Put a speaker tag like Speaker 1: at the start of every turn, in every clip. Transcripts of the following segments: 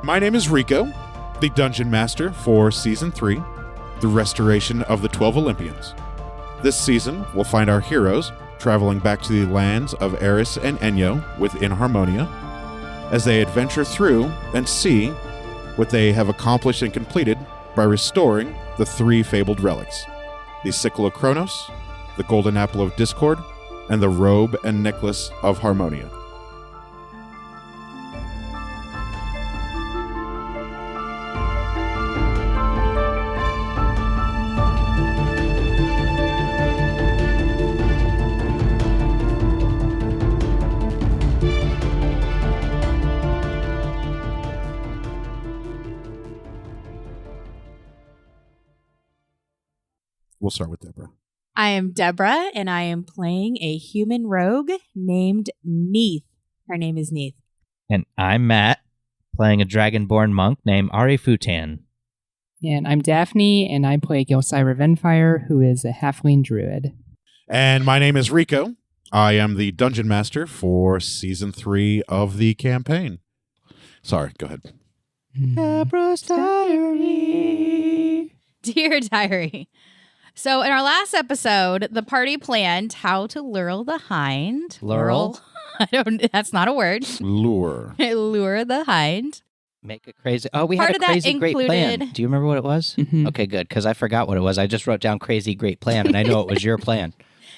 Speaker 1: My name is Rico, the Dungeon Master for Season 3, the restoration of the 12 Olympians. This season, we'll find our heroes traveling back to the lands of Eris and Enyo within Harmonia, as they adventure through and see what they have accomplished and completed by restoring the 3 fabled relics, the Sickle of Kronos, the Golden Apple of Discord, and the Robe and Necklace of Harmonia. We'll start with Deborah.
Speaker 2: I am Deborah, and I am playing a human rogue named Neith. Her name is Neith.
Speaker 3: And I'm Matt, playing a dragonborn monk named Ari Futan.
Speaker 4: And I'm Daphne, and I play Gilcyra Venfire, who is a halfling druid.
Speaker 1: And my name is Rico. I am the Dungeon Master for Season 3 of the campaign. Sorry, go ahead.
Speaker 4: Deborah's Diary.
Speaker 2: Dear Diary. So in our last episode, the party planned how to lure the hind.
Speaker 3: Lure?
Speaker 2: That's not a word.
Speaker 1: Lure.
Speaker 2: Lure the hind.
Speaker 3: Make a crazy... Oh, we
Speaker 2: Part
Speaker 3: had
Speaker 2: of
Speaker 3: a
Speaker 2: that
Speaker 3: crazy great plan.
Speaker 2: included-
Speaker 3: Do you remember what it was?
Speaker 4: Mhm.
Speaker 3: Okay, good, because I forgot what it was. I just wrote down crazy great plan, and I know it was your plan.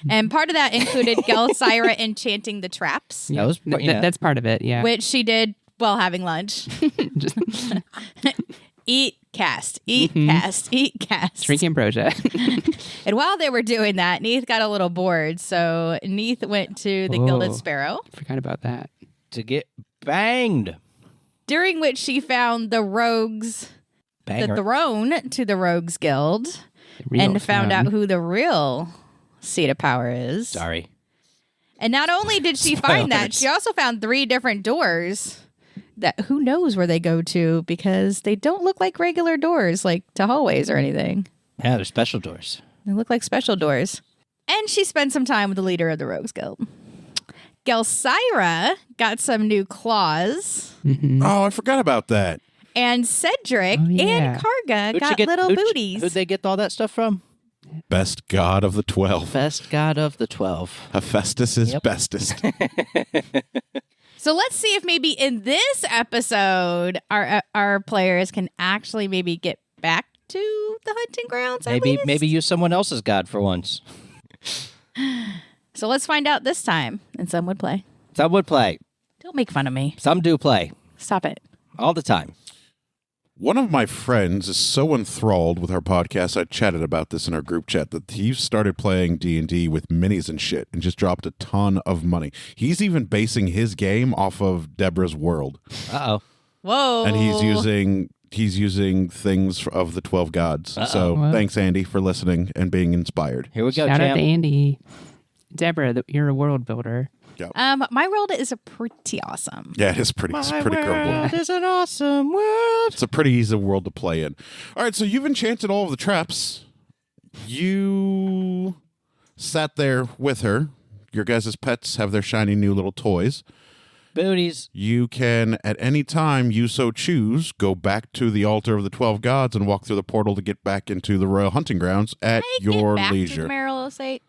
Speaker 2: And part of that included Gelsira enchanting the traps,
Speaker 3: That was,
Speaker 4: That's part of it, yeah.
Speaker 2: which she did while having lunch.
Speaker 4: Just
Speaker 2: Eat, cast, eat,
Speaker 4: Mhm.
Speaker 2: cast, eat, cast.
Speaker 4: drink ambrosia.
Speaker 2: And while they were doing that, Neith got a little bored. So Neith went to the Gilded
Speaker 4: Oh.
Speaker 2: Sparrow,
Speaker 4: Forgot about that.
Speaker 3: to get banged.
Speaker 2: during which she found the rogues,
Speaker 3: Banger.
Speaker 2: the throne to the Rogues Guild,
Speaker 4: The real
Speaker 2: and found out
Speaker 4: throne.
Speaker 2: who the real seat of power is.
Speaker 3: Sorry.
Speaker 2: And not only did she
Speaker 3: Spoilers.
Speaker 2: find that, she also found 3 different doors that who knows where they go to, because they don't look like regular doors, like to hallways or anything.
Speaker 3: Yeah, they're special doors.
Speaker 2: They look like special doors. And she spent some time with the leader of the Rogues Guild. Gelsira got some new claws,
Speaker 4: Mhm.
Speaker 1: Oh, I forgot about that.
Speaker 2: and Cedric
Speaker 4: Oh, yeah.
Speaker 2: and Karga
Speaker 3: Who'd you
Speaker 2: got
Speaker 3: get-
Speaker 2: little
Speaker 3: who'd-
Speaker 2: booties.
Speaker 3: Who'd they get all that stuff from?
Speaker 1: Best god of the 12.
Speaker 3: Best god of the 12.
Speaker 1: Hephaestus is
Speaker 3: Yep.
Speaker 1: bestest.
Speaker 2: So let's see if maybe in this episode our players can actually maybe get back to the hunting grounds. at least.
Speaker 3: Maybe use someone else's god for once.
Speaker 2: So let's find out this time. And some would play.
Speaker 3: Some would play.
Speaker 2: Don't make fun of me.
Speaker 3: Some do play.
Speaker 2: Stop it.
Speaker 3: All the time.
Speaker 1: One of my friends is so enthralled with our podcast, I chatted about this in our group chat, that he started playing D&D with minis and shit and just dropped a ton of money. He's even basing his game off of Deborah's world.
Speaker 3: Uh-oh.
Speaker 2: Whoa.
Speaker 1: And he's using things of the 12 gods.
Speaker 3: Uh-oh.
Speaker 1: So
Speaker 4: Wow.
Speaker 1: thanks, Andy, for listening and being inspired.
Speaker 3: Here we go,
Speaker 4: Shout out
Speaker 3: champ.
Speaker 4: to Andy. Deborah, you're a world builder.
Speaker 2: My world is pretty awesome.
Speaker 1: Yeah, it's pretty cool.
Speaker 3: world is an awesome world.
Speaker 1: It's a pretty easy world to play in. All right, so you've enchanted all of the traps. You sat there with her. Your guys' pets have their shiny new little toys.
Speaker 3: Booties.
Speaker 1: You can, at any time you so choose, go back to the altar of the 12 gods and walk through the portal to get back into the royal hunting grounds at your
Speaker 2: Get back
Speaker 1: leisure.
Speaker 2: to the Merrill Estate.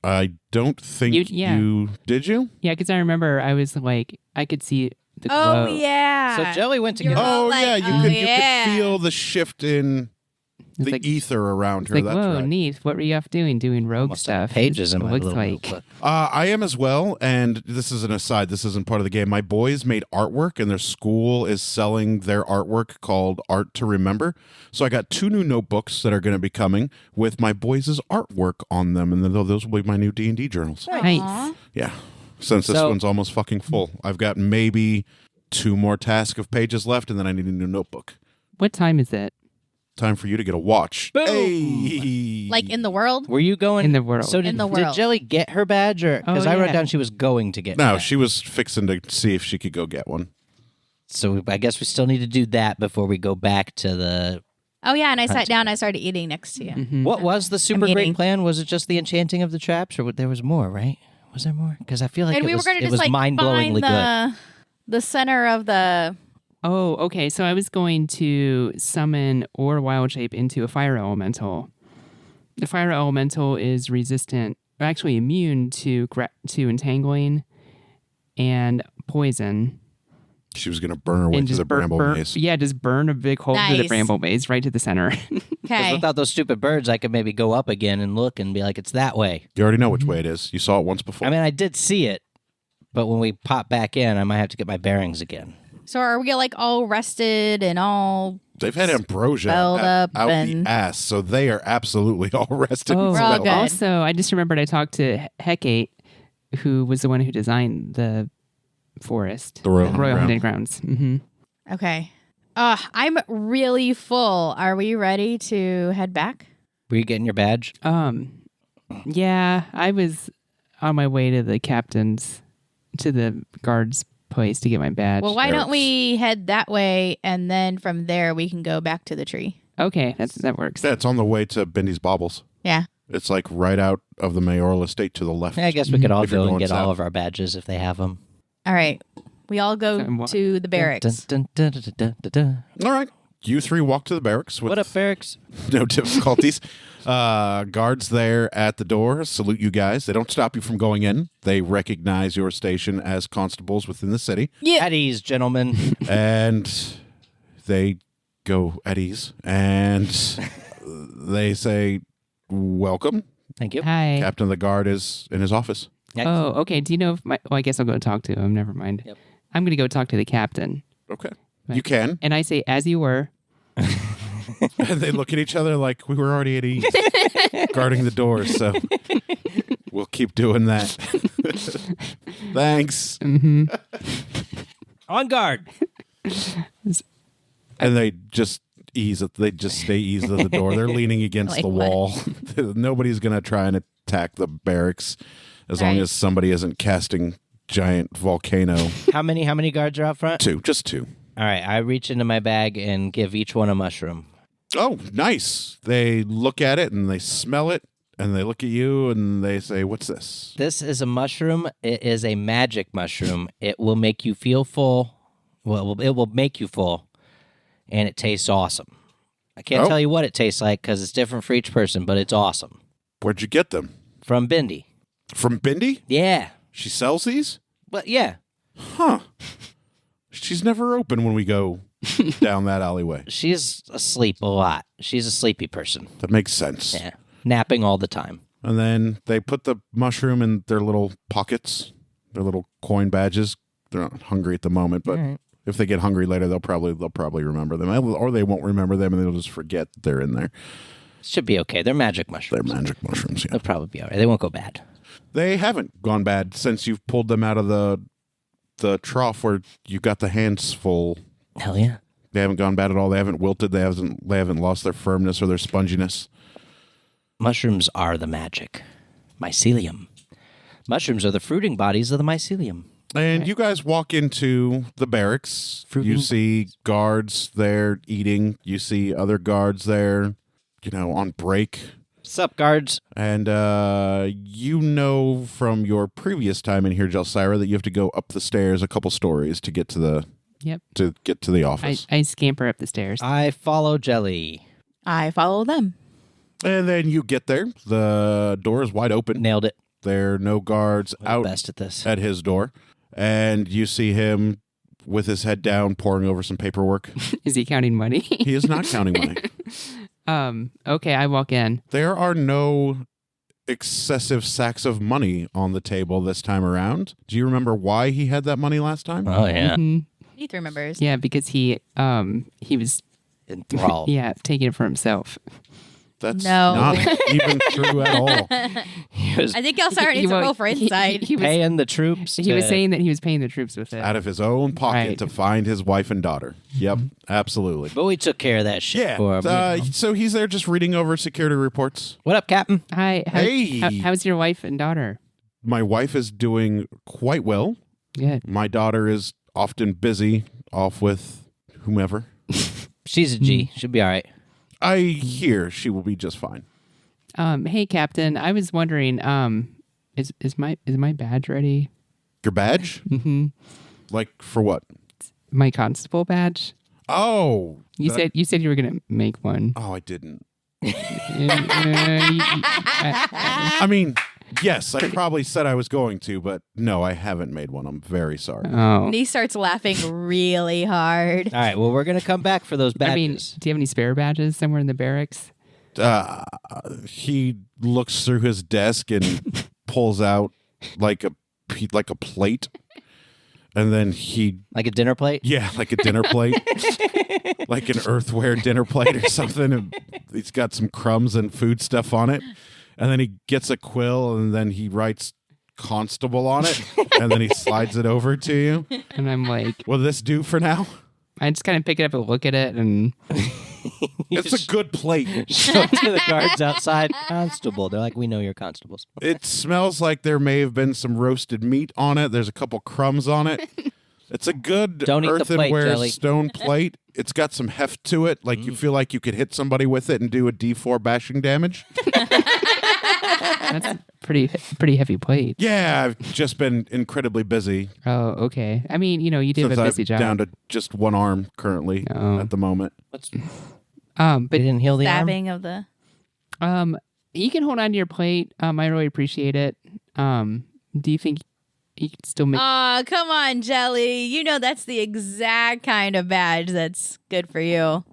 Speaker 1: I don't think
Speaker 4: Yeah.
Speaker 1: you... Did you?
Speaker 4: Yeah, because I remember I was like, I could see the
Speaker 2: Oh,
Speaker 4: glow.
Speaker 2: yeah.
Speaker 3: So Jelly went to
Speaker 2: You're
Speaker 3: get...
Speaker 2: all
Speaker 1: Oh,
Speaker 2: like,
Speaker 1: yeah,
Speaker 2: oh,
Speaker 1: you
Speaker 2: yeah.
Speaker 1: could feel the shift in
Speaker 4: It's
Speaker 1: the
Speaker 4: like-
Speaker 1: ether around
Speaker 4: It's
Speaker 1: her.
Speaker 4: like,
Speaker 1: That's
Speaker 4: whoa,
Speaker 1: right.
Speaker 4: neat. What were you off doing? Doing rogue
Speaker 3: Almost like
Speaker 4: stuff.
Speaker 3: pages in
Speaker 4: It
Speaker 3: my
Speaker 4: looks
Speaker 3: little
Speaker 4: like.
Speaker 3: notebook.
Speaker 1: I am as well, and this is an aside. This isn't part of the game. My boys made artwork, and their school is selling their artwork called Art to Remember. So I got 2 new notebooks that are going to be coming with my boys' artwork on them, and then those will be my new D&D journals.
Speaker 4: Nice.
Speaker 2: Aw.
Speaker 1: Yeah, since this
Speaker 3: So-
Speaker 1: one's almost fucking full. I've got maybe 2 more tasks of pages left, and then I need a new notebook.
Speaker 4: What time is it?
Speaker 1: Time for you to get a watch.
Speaker 3: Boom.
Speaker 1: Hey!
Speaker 2: Like in the world?
Speaker 3: Were you going...
Speaker 4: In the world.
Speaker 3: So did,
Speaker 2: In the
Speaker 3: did
Speaker 2: world.
Speaker 3: Jelly get her badge? Because
Speaker 4: Oh,
Speaker 3: I wrote
Speaker 4: yeah.
Speaker 3: down she was going to get
Speaker 1: No,
Speaker 3: her.
Speaker 1: she was fixing to see if she could go get one.
Speaker 3: So I guess we still need to do that before we go back to the...
Speaker 2: Oh, yeah. And I sat
Speaker 3: Hunting.
Speaker 2: down. I started eating next to you.
Speaker 4: Mhm.
Speaker 3: What was the super great
Speaker 2: eating.
Speaker 3: plan? Was it just the enchanting of the traps, or there was more, right? Was there more? Because I feel like
Speaker 2: And
Speaker 3: it
Speaker 2: we were
Speaker 3: was,
Speaker 2: going to
Speaker 3: it
Speaker 2: just
Speaker 3: was
Speaker 2: like
Speaker 3: mind-blowingly
Speaker 2: find
Speaker 3: good.
Speaker 2: the center of the
Speaker 4: Oh, okay. So I was going to summon or wild shape into a fire elemental. The fire elemental is resistant, or actually immune to entangling and poison.
Speaker 1: She was going to burn her way
Speaker 4: And
Speaker 1: through the bramble maze.
Speaker 4: Yeah, just burn a big hole through the
Speaker 2: Nice.
Speaker 4: bramble maze right to the center.
Speaker 3: 'Cause
Speaker 2: Okay.
Speaker 3: without those stupid birds, I could maybe go up again and look and be like, it's that way.
Speaker 1: You already know which way it is. You saw it once before.
Speaker 3: I mean, I did see it, but when we pop back in, I might have to get my bearings again.
Speaker 2: So are we like all rested and all?
Speaker 1: They've had ambrosia
Speaker 2: spelled up
Speaker 1: out
Speaker 2: and-
Speaker 1: the ass, so they are absolutely all rested. and
Speaker 2: We're all
Speaker 1: spelled.
Speaker 2: good.
Speaker 4: Also, I just remembered I talked to Hecate, who was the one who designed the forest.
Speaker 1: The Royal Hunting
Speaker 4: Hunting Grounds. Mm-hmm.
Speaker 2: Okay. I'm really full. Are we ready to head back?
Speaker 3: Were you getting your badge?
Speaker 4: Yeah, I was on my way to the guard's place to get my badge.
Speaker 2: Well, why don't
Speaker 1: Barracks.
Speaker 2: we head that way, and then from there we can go back to the tree.
Speaker 4: Okay, that works.
Speaker 1: Yeah, it's on the way to Bendy's Baubles.
Speaker 2: Yeah.
Speaker 1: It's like right out of the mayoral estate to the left.
Speaker 3: I guess we could all
Speaker 1: If you're
Speaker 3: go and
Speaker 1: going
Speaker 3: get all
Speaker 1: south.
Speaker 3: of our badges if they have them.
Speaker 2: All right. We all go to the barracks.
Speaker 1: All right. You three walk to the barracks with
Speaker 3: What up, barracks?
Speaker 1: no difficulties. Guards there at the door salute you guys. They don't stop you from going in. They recognize your station as constables within the city.
Speaker 2: Yeah.
Speaker 3: At ease, gentlemen.
Speaker 1: And they go at ease. And they say, welcome.
Speaker 3: Thank you.
Speaker 4: Hi.
Speaker 1: Captain of the guard is in his office.
Speaker 4: Oh, okay. Do you know if well, I guess I'll go talk to him. Never mind.
Speaker 3: Yep.
Speaker 4: I'm going to go talk to the captain.
Speaker 1: Okay. You can.
Speaker 4: And I say, as you were.
Speaker 1: And they look at each other like we were already at ease, guarding the doors. So we'll keep doing that. Thanks.
Speaker 4: Mm-hmm.
Speaker 3: On guard.
Speaker 1: And they just ease it. They just stay eased at the door. They're leaning against
Speaker 2: Like
Speaker 1: the
Speaker 2: what?
Speaker 1: wall. Nobody's gonna try and attack the barracks as long
Speaker 2: Right.
Speaker 1: as somebody isn't casting giant volcano.
Speaker 3: How many guards are out front?
Speaker 1: Just two.
Speaker 3: All right, I reach into my bag and give each one a mushroom.
Speaker 1: Oh, nice. They look at it and they smell it and they look at you and they say, "What's this?"
Speaker 3: This is a mushroom. It is a magic mushroom. It will make you feel full. Well, it will make you full, and it tastes awesome. I can't
Speaker 1: Oh.
Speaker 3: tell you what it tastes like because it's different for each person, but it's awesome.
Speaker 1: Where'd you get them?
Speaker 3: From Bindi.
Speaker 1: From Bindi?
Speaker 3: Yeah.
Speaker 1: She sells these?
Speaker 3: But yeah,
Speaker 1: Huh. She's never open when we go down that alleyway.
Speaker 3: she's asleep a lot. She's a sleepy person.
Speaker 1: That makes sense.
Speaker 3: Yeah. Napping all the time.
Speaker 1: And then they put the mushroom in their little pockets, their little coin badges. They're not hungry at the moment, but if they get hungry later, they'll probably remember them, or they won't remember them and they'll just forget that they're in there.
Speaker 3: Should be okay. They're magic
Speaker 1: They're
Speaker 3: mushrooms.
Speaker 1: magic mushrooms. Yeah.
Speaker 3: They'll probably be all right. They won't go bad.
Speaker 1: They haven't gone bad since you've pulled them out of the trough where you got the hands full.
Speaker 3: Hell yeah.
Speaker 1: They haven't gone bad at all. They haven't wilted. They haven't lost their firmness or their sponginess.
Speaker 3: Mushrooms are the magic. Mycelium. Mushrooms are the fruiting bodies of the mycelium.
Speaker 1: And you guys walk into the barracks.
Speaker 3: Fruiting
Speaker 1: You see guards there eating. You see other guards there, on break.
Speaker 3: Sup, guards?
Speaker 1: And you know from your previous time in here, Jelsira, that you have to go up the stairs a couple stories to get to the
Speaker 4: Yep.
Speaker 1: office.
Speaker 4: I scamper up the stairs.
Speaker 3: I follow Jelly.
Speaker 2: I follow them.
Speaker 1: And then you get there. The door is wide open.
Speaker 3: Nailed it.
Speaker 1: There are no guards out
Speaker 3: Best at this.
Speaker 1: at his door. And you see him with his head down, poring over some paperwork.
Speaker 4: Is he counting money?
Speaker 1: He is not counting money.
Speaker 4: Okay, I walk in.
Speaker 1: There are no excessive sacks of money on the table this time around. Do you remember why he had that money last time?
Speaker 3: Oh, yeah.
Speaker 4: Mhm.
Speaker 2: Heath remembers.
Speaker 4: Yeah, because he was
Speaker 3: Enthralled.
Speaker 4: taking it for himself.
Speaker 1: That's
Speaker 2: No.
Speaker 1: not even true at all.
Speaker 3: He was
Speaker 2: I think Elsire needs to
Speaker 4: won't-
Speaker 2: roll for insight.
Speaker 4: He was
Speaker 3: paying the troops.
Speaker 4: he was
Speaker 3: to-
Speaker 4: saying that he was paying the troops with it.
Speaker 1: Out of his own pocket
Speaker 4: Right.
Speaker 1: to find his wife and daughter. Yep, absolutely.
Speaker 3: But we took care of that shit
Speaker 1: Yeah.
Speaker 3: for him.
Speaker 1: So he's there just reading over security reports.
Speaker 3: What up, Captain?
Speaker 4: Hi.
Speaker 1: Hey.
Speaker 4: How's your wife and daughter?
Speaker 1: My wife is doing quite well.
Speaker 4: Good.
Speaker 1: My daughter is often busy off with whomever.
Speaker 3: She's a G. She'll be all right.
Speaker 1: I hear she will be just fine.
Speaker 4: Hey, Captain. I was wondering, is my badge ready?
Speaker 1: Your badge?
Speaker 4: Mm-hmm.
Speaker 1: Like for what?
Speaker 4: my constable badge.
Speaker 1: Oh,
Speaker 4: You said you were gonna make one.
Speaker 1: oh, I didn't.
Speaker 4: Uh,
Speaker 1: I mean, yes, I probably said I was going to, but no, I haven't made one. I'm very sorry.
Speaker 4: oh,
Speaker 2: And he starts laughing really hard.
Speaker 3: All right. Well, we're gonna come back for those badges.
Speaker 4: I mean, do you have any spare badges somewhere in the barracks?
Speaker 1: He looks through his desk and pulls out like a plate, and then he
Speaker 3: like a dinner plate.
Speaker 1: like a dinner plate, like an earthenware dinner plate or something. And he's got some crumbs and food stuff on it, and then he gets a quill and then he writes constable on it, and then he slides it over to you.
Speaker 4: And I'm like,
Speaker 1: Will this do for now?
Speaker 4: I just kind of pick it up and look at it, and
Speaker 1: It's a good plate.
Speaker 3: Show it to the guards outside. Constable. They're like, we know you're constables.
Speaker 1: It smells like there may have been some roasted meat on it. There's a couple crumbs on it. It's a good
Speaker 3: Don't eat the plate,
Speaker 1: earthenware
Speaker 3: Jelly.
Speaker 1: stone plate. It's got some heft to it. Like you feel like you could hit somebody with it and do a D4 bashing damage.
Speaker 4: that's a pretty heavy plate.
Speaker 1: Yeah, I've just been incredibly busy
Speaker 4: Oh, okay. I mean, you do have
Speaker 1: since
Speaker 4: a
Speaker 1: I'm
Speaker 4: busy job.
Speaker 1: down to just one arm currently
Speaker 4: Oh.
Speaker 1: at the moment.
Speaker 3: What's,
Speaker 4: But
Speaker 3: they didn't heal the arm?
Speaker 2: Stabbing of the.
Speaker 4: you can hold on to your plate. I really appreciate it. Do you think you could still make?
Speaker 2: Oh, come on, Jelly. You know that's the exact kind of badge that's good for you.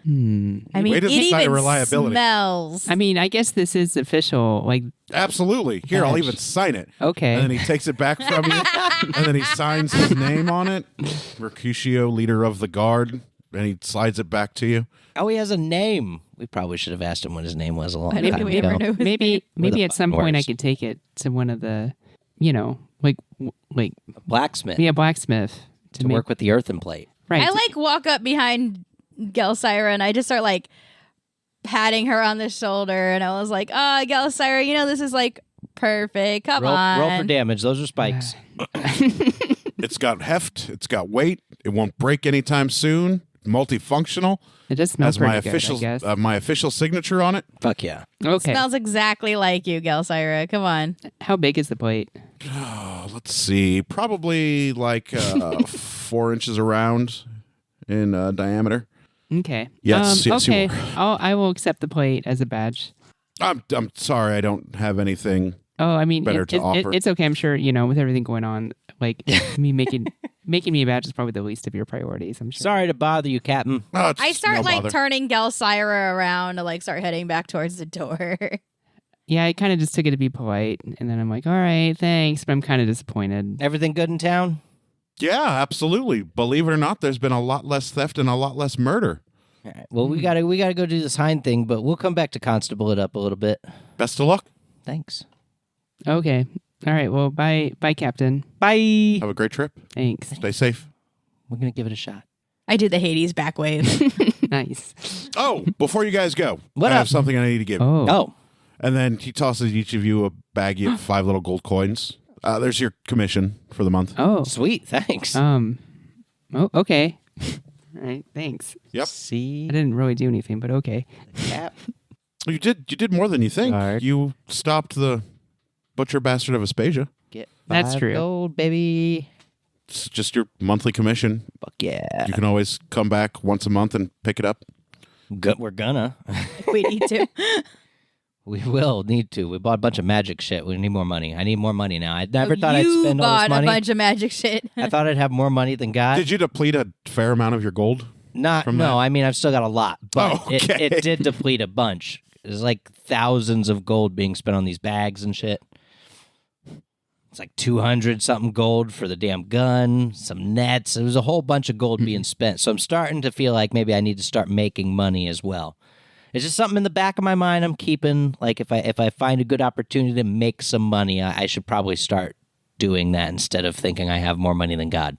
Speaker 2: I mean,
Speaker 1: Way to
Speaker 2: it
Speaker 1: cite
Speaker 2: even
Speaker 1: reliability.
Speaker 2: smells.
Speaker 4: I mean, I guess this is official. Like,
Speaker 1: Absolutely. Here, I'll
Speaker 4: Badge.
Speaker 1: even sign it.
Speaker 4: okay.
Speaker 1: And then he takes it back from you, and then he signs his name on it, Mercutio, leader of the guard, and he slides it back to you.
Speaker 3: Oh, he has a name. We probably should have asked him what his name was a long
Speaker 2: Why
Speaker 3: time
Speaker 2: didn't we
Speaker 3: ago.
Speaker 2: ever know his
Speaker 4: maybe
Speaker 3: the
Speaker 4: at some
Speaker 3: fuck
Speaker 4: point I
Speaker 3: works?
Speaker 4: could take it to one of the, like
Speaker 3: A blacksmith
Speaker 4: yeah, blacksmith
Speaker 3: to work with the earthen plate.
Speaker 4: right.
Speaker 2: I like walk up behind Gelsira and I just start like patting her on the shoulder and I was like, "Oh, Gelsira, this is like perfect. Come on."
Speaker 3: Roll for damage. Those are spikes.
Speaker 1: It's got heft. It's got weight. It won't break anytime soon. Multifunctional.
Speaker 4: It just smells
Speaker 1: Has my
Speaker 4: pretty
Speaker 1: official
Speaker 4: good, I guess.
Speaker 1: my official signature on it.
Speaker 3: Fuck yeah.
Speaker 4: Okay.
Speaker 2: Smells exactly like you, Gelsira. Come on.
Speaker 4: How big is the plate?
Speaker 1: Let's see. Probably like 4 inches around in diameter.
Speaker 4: Okay.
Speaker 1: Yes, yes, you
Speaker 4: okay.
Speaker 1: are.
Speaker 4: I will accept the plate as a badge.
Speaker 1: I'm sorry. I don't have anything.
Speaker 4: Oh, I mean,
Speaker 1: Better to offer.
Speaker 4: it's okay. I'm sure with everything going on, like me making me a badge is probably the least of your priorities. I'm sure.
Speaker 3: Sorry to bother you, Captain.
Speaker 1: Oh, it's
Speaker 2: I start
Speaker 1: no
Speaker 2: like
Speaker 1: bother.
Speaker 2: turning Gelsira around to like start heading back towards the door.
Speaker 4: Yeah, I kind of just took it to be polite, and then I'm like, all right, thanks, but I'm kind of disappointed.
Speaker 3: Everything good in town?
Speaker 1: Yeah, absolutely. Believe it or not, there's been a lot less theft and a lot less murder.
Speaker 3: All right. Well, we gotta go do this Hind thing, but we'll come back to constable it up a little bit.
Speaker 1: Best of luck.
Speaker 3: Thanks.
Speaker 4: Okay. All right. Well, bye, Captain.
Speaker 3: Bye.
Speaker 1: Have a great trip.
Speaker 4: Thanks.
Speaker 1: Stay safe.
Speaker 3: We're gonna give it a shot.
Speaker 2: I do the Hades back wave.
Speaker 4: Nice.
Speaker 1: Oh, before you guys go,
Speaker 3: What
Speaker 1: I
Speaker 3: up?
Speaker 1: have something I need to give.
Speaker 4: Oh.
Speaker 3: Oh,
Speaker 1: And then he tosses each of you a baggie of 5 little gold coins. There's your commission for the month.
Speaker 4: Oh.
Speaker 3: sweet. Thanks.
Speaker 4: Oh. Okay. All right. Thanks.
Speaker 1: Yep.
Speaker 3: See
Speaker 4: I didn't really do anything, but okay.
Speaker 3: Cap.
Speaker 1: You did more than you think.
Speaker 3: Guard.
Speaker 1: You stopped the butcher bastard of Aspasia.
Speaker 3: Get
Speaker 4: That's
Speaker 3: 5
Speaker 4: true.
Speaker 3: gold, baby.
Speaker 1: It's just your monthly commission.
Speaker 3: Fuck yeah.
Speaker 1: You can always come back once a month and pick it up.
Speaker 3: We're gonna.
Speaker 2: We need to.
Speaker 3: We will need to. We bought a bunch of magic shit. We need more money. I need more money now. I never thought I'd
Speaker 2: You
Speaker 3: spend all
Speaker 2: bought
Speaker 3: this money.
Speaker 2: a bunch of magic shit.
Speaker 3: I thought I'd have more money than God.
Speaker 1: Did you deplete a fair amount of your gold?
Speaker 3: Not
Speaker 1: from
Speaker 3: no.
Speaker 1: that?
Speaker 3: I mean, I've still got a lot, but
Speaker 1: Oh, okay.
Speaker 3: it did deplete a bunch. There's like thousands of gold being spent on these bags and shit. It's like 200 something gold for the damn gun, some nets. There was a whole bunch of gold being spent. So I'm starting to feel like maybe I need to start making money as well. It's just something in the back of my mind I'm keeping. Like if I find a good opportunity to make some money, I should probably start doing that instead of thinking I have more money than God.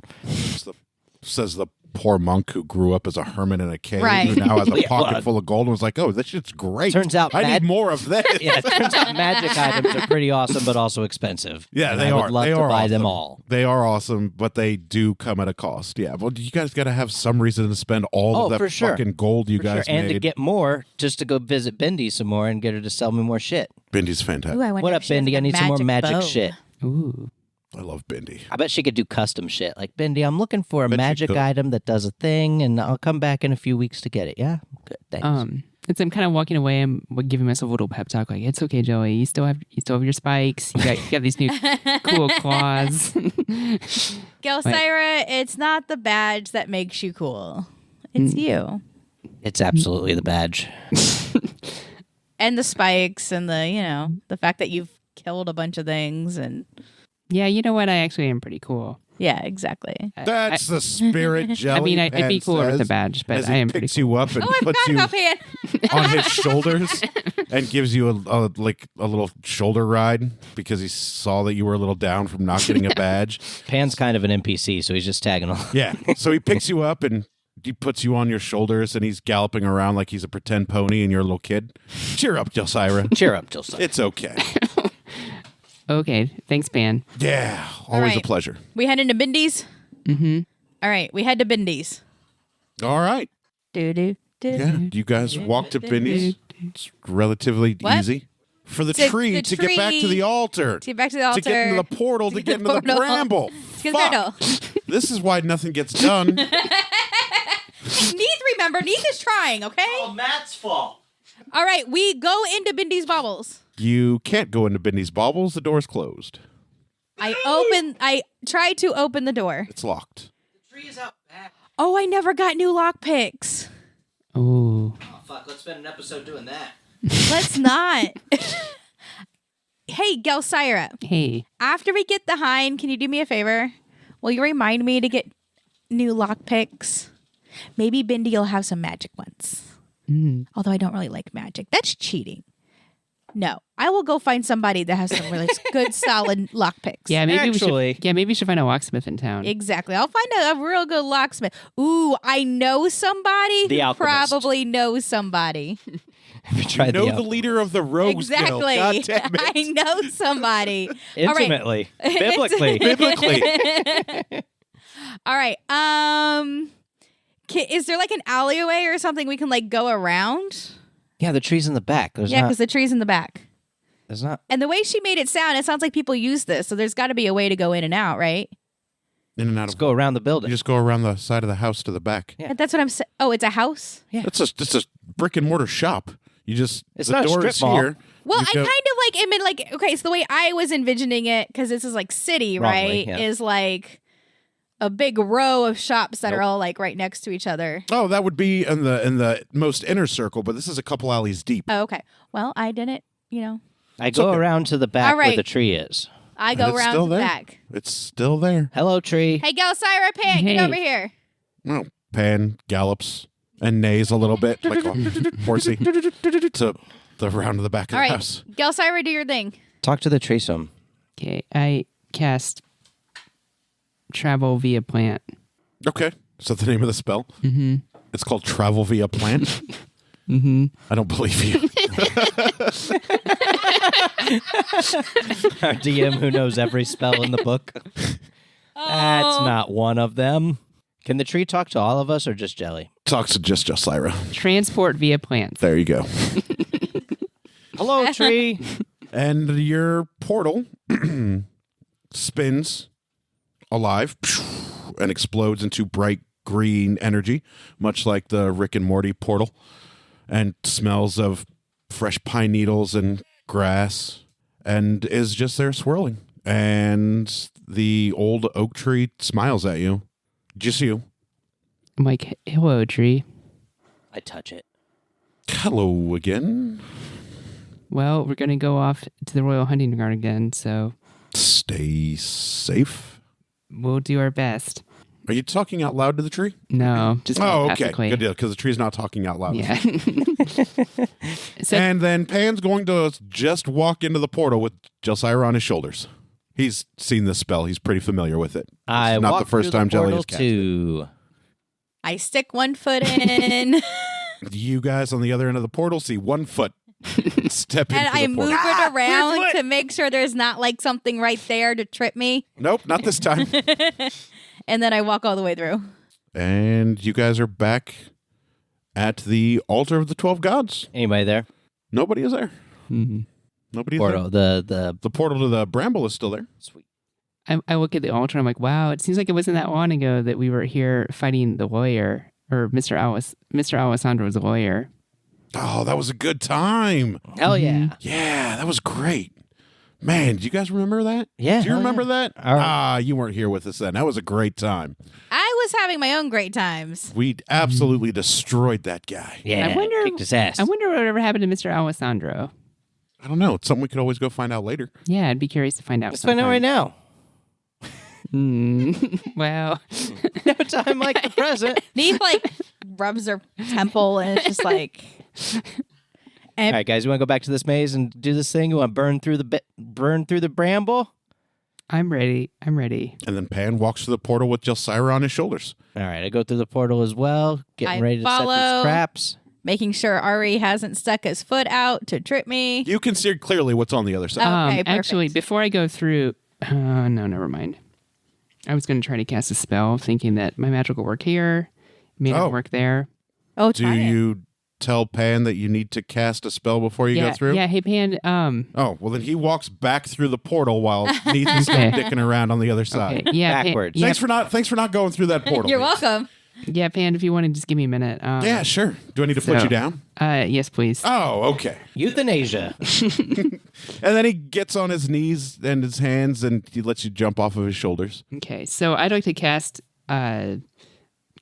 Speaker 1: Says the poor monk who grew up as a hermit in a cave,
Speaker 2: Right.
Speaker 1: who now has a
Speaker 3: Yeah,
Speaker 1: pocket
Speaker 3: well,
Speaker 1: full of gold and was like, oh, this shit's great.
Speaker 3: Turns out
Speaker 1: I
Speaker 3: mag-
Speaker 1: need more of this.
Speaker 3: Yeah, it turns out magic items are pretty awesome, but also expensive.
Speaker 1: Yeah,
Speaker 3: And
Speaker 1: they
Speaker 3: I would
Speaker 1: are.
Speaker 3: love
Speaker 1: They
Speaker 3: to
Speaker 1: are
Speaker 3: buy
Speaker 1: awesome.
Speaker 3: them all.
Speaker 1: They are awesome, but they do come at a cost. Yeah, well, you guys got to have some reason to spend all
Speaker 3: Oh,
Speaker 1: of that
Speaker 3: for sure.
Speaker 1: fucking gold you
Speaker 3: For sure.
Speaker 1: guys
Speaker 3: And
Speaker 1: made.
Speaker 3: to get more, just to go visit Bindi some more and get her to sell me more shit.
Speaker 1: Bindy's fantastic.
Speaker 2: Ooh, I wonder
Speaker 3: What
Speaker 2: if
Speaker 3: up,
Speaker 2: she has
Speaker 3: Bindi?
Speaker 2: a
Speaker 3: I need some more magic
Speaker 2: bow.
Speaker 3: shit.
Speaker 4: Ooh.
Speaker 1: I love Bindi.
Speaker 3: I bet she could do custom shit. Like, Bindi, I'm looking for a
Speaker 1: Bet she
Speaker 3: magic
Speaker 1: could.
Speaker 3: item that does a thing, and I'll come back in a few weeks to get it. Yeah? Good. Thanks.
Speaker 4: I'm kind of walking away. I'm giving myself a little pep talk. Like, it's okay, Joey. You still have your spikes. You got these new cool claws.
Speaker 2: Gelsira, it's not the badge that makes you cool. It's you.
Speaker 3: It's absolutely the badge.
Speaker 2: And the spikes and the fact that you've killed a bunch of things and
Speaker 4: Yeah, you know what? I actually am pretty cool.
Speaker 2: yeah, exactly.
Speaker 1: That's the spirit, Jelly.
Speaker 4: I mean, I'd be cooler with the
Speaker 1: says,
Speaker 4: badge, but
Speaker 1: as
Speaker 4: I
Speaker 1: he
Speaker 4: am pretty
Speaker 1: picks
Speaker 4: cool.
Speaker 1: you up and
Speaker 2: Oh, I
Speaker 1: puts
Speaker 2: forgot
Speaker 1: you
Speaker 2: about Pan.
Speaker 1: on his shoulders and gives you a little shoulder ride because he saw that you were a little down from not getting a badge.
Speaker 3: Pan's kind of an NPC, so he's just tagging along.
Speaker 1: Yeah. So he picks you up and he puts you on your shoulders and he's galloping around like he's a pretend pony and you're a little kid. Cheer up, Gelsira.
Speaker 3: Cheer up, Josiah.
Speaker 1: It's okay.
Speaker 4: Okay, thanks, Pan.
Speaker 1: Yeah. Always a
Speaker 2: right.
Speaker 1: pleasure.
Speaker 2: We head into Bindy's?
Speaker 4: Mm-hmm.
Speaker 2: All right, we head to Bindy's.
Speaker 1: All right.
Speaker 2: Do.
Speaker 1: Yeah. You guys walk to Bindy's. It's relatively
Speaker 2: What?
Speaker 1: easy. For the
Speaker 2: To
Speaker 1: tree
Speaker 2: the
Speaker 1: to get back to
Speaker 2: tree.
Speaker 1: the altar.
Speaker 2: To get back to the altar.
Speaker 1: To get into the portal, to get into the
Speaker 2: portal.
Speaker 1: bramble.
Speaker 2: Get the portal.
Speaker 1: Fuck. This is why nothing gets done.
Speaker 2: Neith, remember, Neith is trying, okay?
Speaker 3: Matt's fault.
Speaker 2: All right, we go into Bindy's bubbles.
Speaker 1: You can't go into Bindy's baubles. The door's closed.
Speaker 2: I try to open the door.
Speaker 1: It's locked.
Speaker 3: The tree is out back.
Speaker 2: Oh, I never got new lock picks.
Speaker 4: Oh.
Speaker 3: Oh, fuck. Let's spend an episode doing that.
Speaker 2: Let's not. Hey, Gelsira,
Speaker 4: Hey.
Speaker 2: after we get the Hind, can you do me a favor? Will you remind me to get new lock picks? Maybe Bindy will have some magic ones. Although I don't really like magic. That's cheating. No, I will go find somebody that has some really good, solid lock picks.
Speaker 4: Yeah, maybe
Speaker 3: Actually-
Speaker 4: we should find a locksmith in town.
Speaker 2: Exactly. I'll find a real good locksmith. Ooh, I know somebody
Speaker 3: The
Speaker 2: who
Speaker 3: alchemist.
Speaker 2: probably knows somebody.
Speaker 3: Have you tried
Speaker 1: Know
Speaker 3: the
Speaker 1: the leader of the Rogues Guild.
Speaker 2: Exactly.
Speaker 1: God damn it.
Speaker 2: I know somebody. All right.
Speaker 3: Intimately. Biblically.
Speaker 1: Biblically.
Speaker 2: All right. Is there like an alleyway or something we can like go around?
Speaker 3: Yeah, the tree's in the back. There's
Speaker 2: Yeah,
Speaker 3: not.
Speaker 2: because the tree's in the back.
Speaker 3: There's not.
Speaker 2: And the way she made it sounds like people use this. So there's got to be a way to go in and out, right?
Speaker 1: In and out
Speaker 3: Let's
Speaker 1: of.
Speaker 3: go around the
Speaker 1: You
Speaker 3: building.
Speaker 1: just go around the side of the house to the back.
Speaker 3: Yeah.
Speaker 2: That's what I'm saying. Oh, it's a house?
Speaker 1: It's just a brick and mortar shop. You just
Speaker 3: It's
Speaker 1: the
Speaker 3: not a
Speaker 1: door
Speaker 3: strip
Speaker 1: is
Speaker 3: mall.
Speaker 1: here.
Speaker 2: Well,
Speaker 1: You
Speaker 2: I
Speaker 1: go-
Speaker 2: kind of like it meant like okay, so the way I was envisioning it, because this is like city,
Speaker 3: Wrongly,
Speaker 2: right?
Speaker 3: yeah.
Speaker 2: Is like a big row of shops that are
Speaker 3: Nope.
Speaker 2: all like right next to each other.
Speaker 1: Oh, that would be in the most inner circle, but this is a couple alleys deep.
Speaker 2: Oh, okay. Well, I didn't,
Speaker 3: I go
Speaker 1: okay.
Speaker 3: around to the back
Speaker 2: All right.
Speaker 3: where the tree is.
Speaker 2: I
Speaker 1: And
Speaker 2: go
Speaker 1: it's
Speaker 2: around
Speaker 1: still
Speaker 2: to the
Speaker 1: there.
Speaker 2: back.
Speaker 1: It's still there.
Speaker 3: Hello, tree.
Speaker 2: Hey, Gelsira Pan,
Speaker 4: Hey.
Speaker 2: get over here.
Speaker 1: Well, Pan gallops and neighs a little bit like a horsey to the round of the back of
Speaker 2: All
Speaker 1: the
Speaker 2: right,
Speaker 1: house.
Speaker 2: Gelsira, do your thing.
Speaker 3: Talk to the tree some.
Speaker 4: Okay, I cast travel via plant.
Speaker 1: Okay. Is that the name of the spell?
Speaker 4: Mm-hmm.
Speaker 1: It's called Travel Via Plant.
Speaker 4: Mm-hmm.
Speaker 1: I don't believe you.
Speaker 3: Our DM who knows every spell in the book. That's not one of them. Can the tree talk to all of us or just Jelly?
Speaker 1: Talks to just Jelsira.
Speaker 4: Transport via plants.
Speaker 1: There you go.
Speaker 3: Hello, tree.
Speaker 1: And your portal spins alive and explodes into bright green energy, much like the Rick and Morty portal, and smells of fresh pine needles and grass, and is just there swirling. And the old oak tree smiles at you. Just you.
Speaker 4: I'm like, hello, tree.
Speaker 3: I touch it.
Speaker 1: Hello again.
Speaker 4: Well, we're going to go off to the Royal Hunting Ground again, so
Speaker 1: Stay safe.
Speaker 4: we'll do our best.
Speaker 1: Are you talking out loud to the tree?
Speaker 4: No, just
Speaker 1: Oh, okay.
Speaker 4: telepathically.
Speaker 1: Good deal, because the tree's not talking out loud.
Speaker 4: Yeah. So
Speaker 1: And then Pan's going to just walk into the portal with Jelsira on his shoulders. He's seen this spell. He's pretty familiar with it.
Speaker 3: I
Speaker 1: It's not
Speaker 3: walk
Speaker 1: the first
Speaker 3: through
Speaker 1: time Jelly
Speaker 3: portal
Speaker 1: has cast it.
Speaker 3: to.
Speaker 2: I stick one foot in,
Speaker 1: You guys on the other end of the portal see 1 foot step into
Speaker 2: and I
Speaker 1: the
Speaker 2: move
Speaker 1: portal.
Speaker 2: it around to make sure there's not like something right there to trip me,
Speaker 1: Nope, not this time.
Speaker 2: and then I walk all the way through.
Speaker 1: And you guys are back at the altar of the 12 gods.
Speaker 3: Anybody there?
Speaker 1: Nobody is there.
Speaker 4: Mhm.
Speaker 1: Nobody is
Speaker 3: Portal.
Speaker 1: there.
Speaker 3: The
Speaker 1: The portal to the bramble is still there.
Speaker 3: sweet.
Speaker 4: I look at the altar. I'm like, wow, it seems like it wasn't that long ago that we were here fighting the lawyer, or Mr. Alessandro's lawyer.
Speaker 1: Oh, that was a good time.
Speaker 3: Hell yeah.
Speaker 1: Yeah, that was great. Man, do you guys remember that?
Speaker 3: Yeah,
Speaker 1: Do you
Speaker 3: hell
Speaker 1: remember
Speaker 3: yeah.
Speaker 1: that? You weren't here with us then. That was a great time.
Speaker 2: I was having my own great times.
Speaker 1: We absolutely destroyed that guy.
Speaker 3: Yeah, kicked his ass.
Speaker 4: I wonder whatever happened to Mr. Alessandro.
Speaker 1: I don't know. It's something we could always go find out later.
Speaker 4: Yeah, I'd be curious to find out.
Speaker 3: Let's find out right now.
Speaker 4: Well,
Speaker 3: No time like the present.
Speaker 2: Neve like rubs her temple and it's just like.
Speaker 3: All right, guys, you want to go back to this maze and do this thing? You want to burn through the bramble?
Speaker 4: I'm ready.
Speaker 1: And then Pan walks through the portal with Jelsira on his shoulders.
Speaker 3: All right, I go through the portal as well, getting
Speaker 2: I
Speaker 3: ready to set
Speaker 2: follow.
Speaker 3: these traps.
Speaker 2: Making sure Ari hasn't stuck his foot out to trip me.
Speaker 1: You can see clearly what's on the other side.
Speaker 2: Okay, perfect.
Speaker 4: Actually, before I go through, no, never mind. I was going to try to cast a spell, thinking that my magic will work here, may not work there.
Speaker 2: Oh,
Speaker 1: Do
Speaker 2: try it.
Speaker 1: you tell Pan that you need to cast a spell before you go through?
Speaker 4: Yeah, hey Pan.
Speaker 1: Oh, well then he walks back through the portal while Nathan's dicking around on the other side.
Speaker 4: Okay, yeah,
Speaker 3: Backwards.
Speaker 4: Pan,
Speaker 1: Thanks for not going through that portal.
Speaker 2: You're welcome.
Speaker 4: yeah, Pan. If you want to just give me a minute.
Speaker 1: Yeah, sure. Do I need to put you down?
Speaker 4: Yes, please.
Speaker 1: Oh, okay.
Speaker 3: Euthanasia.
Speaker 1: And then he gets on his knees and his hands and he lets you jump off of his shoulders.
Speaker 4: Okay, so I'd like to cast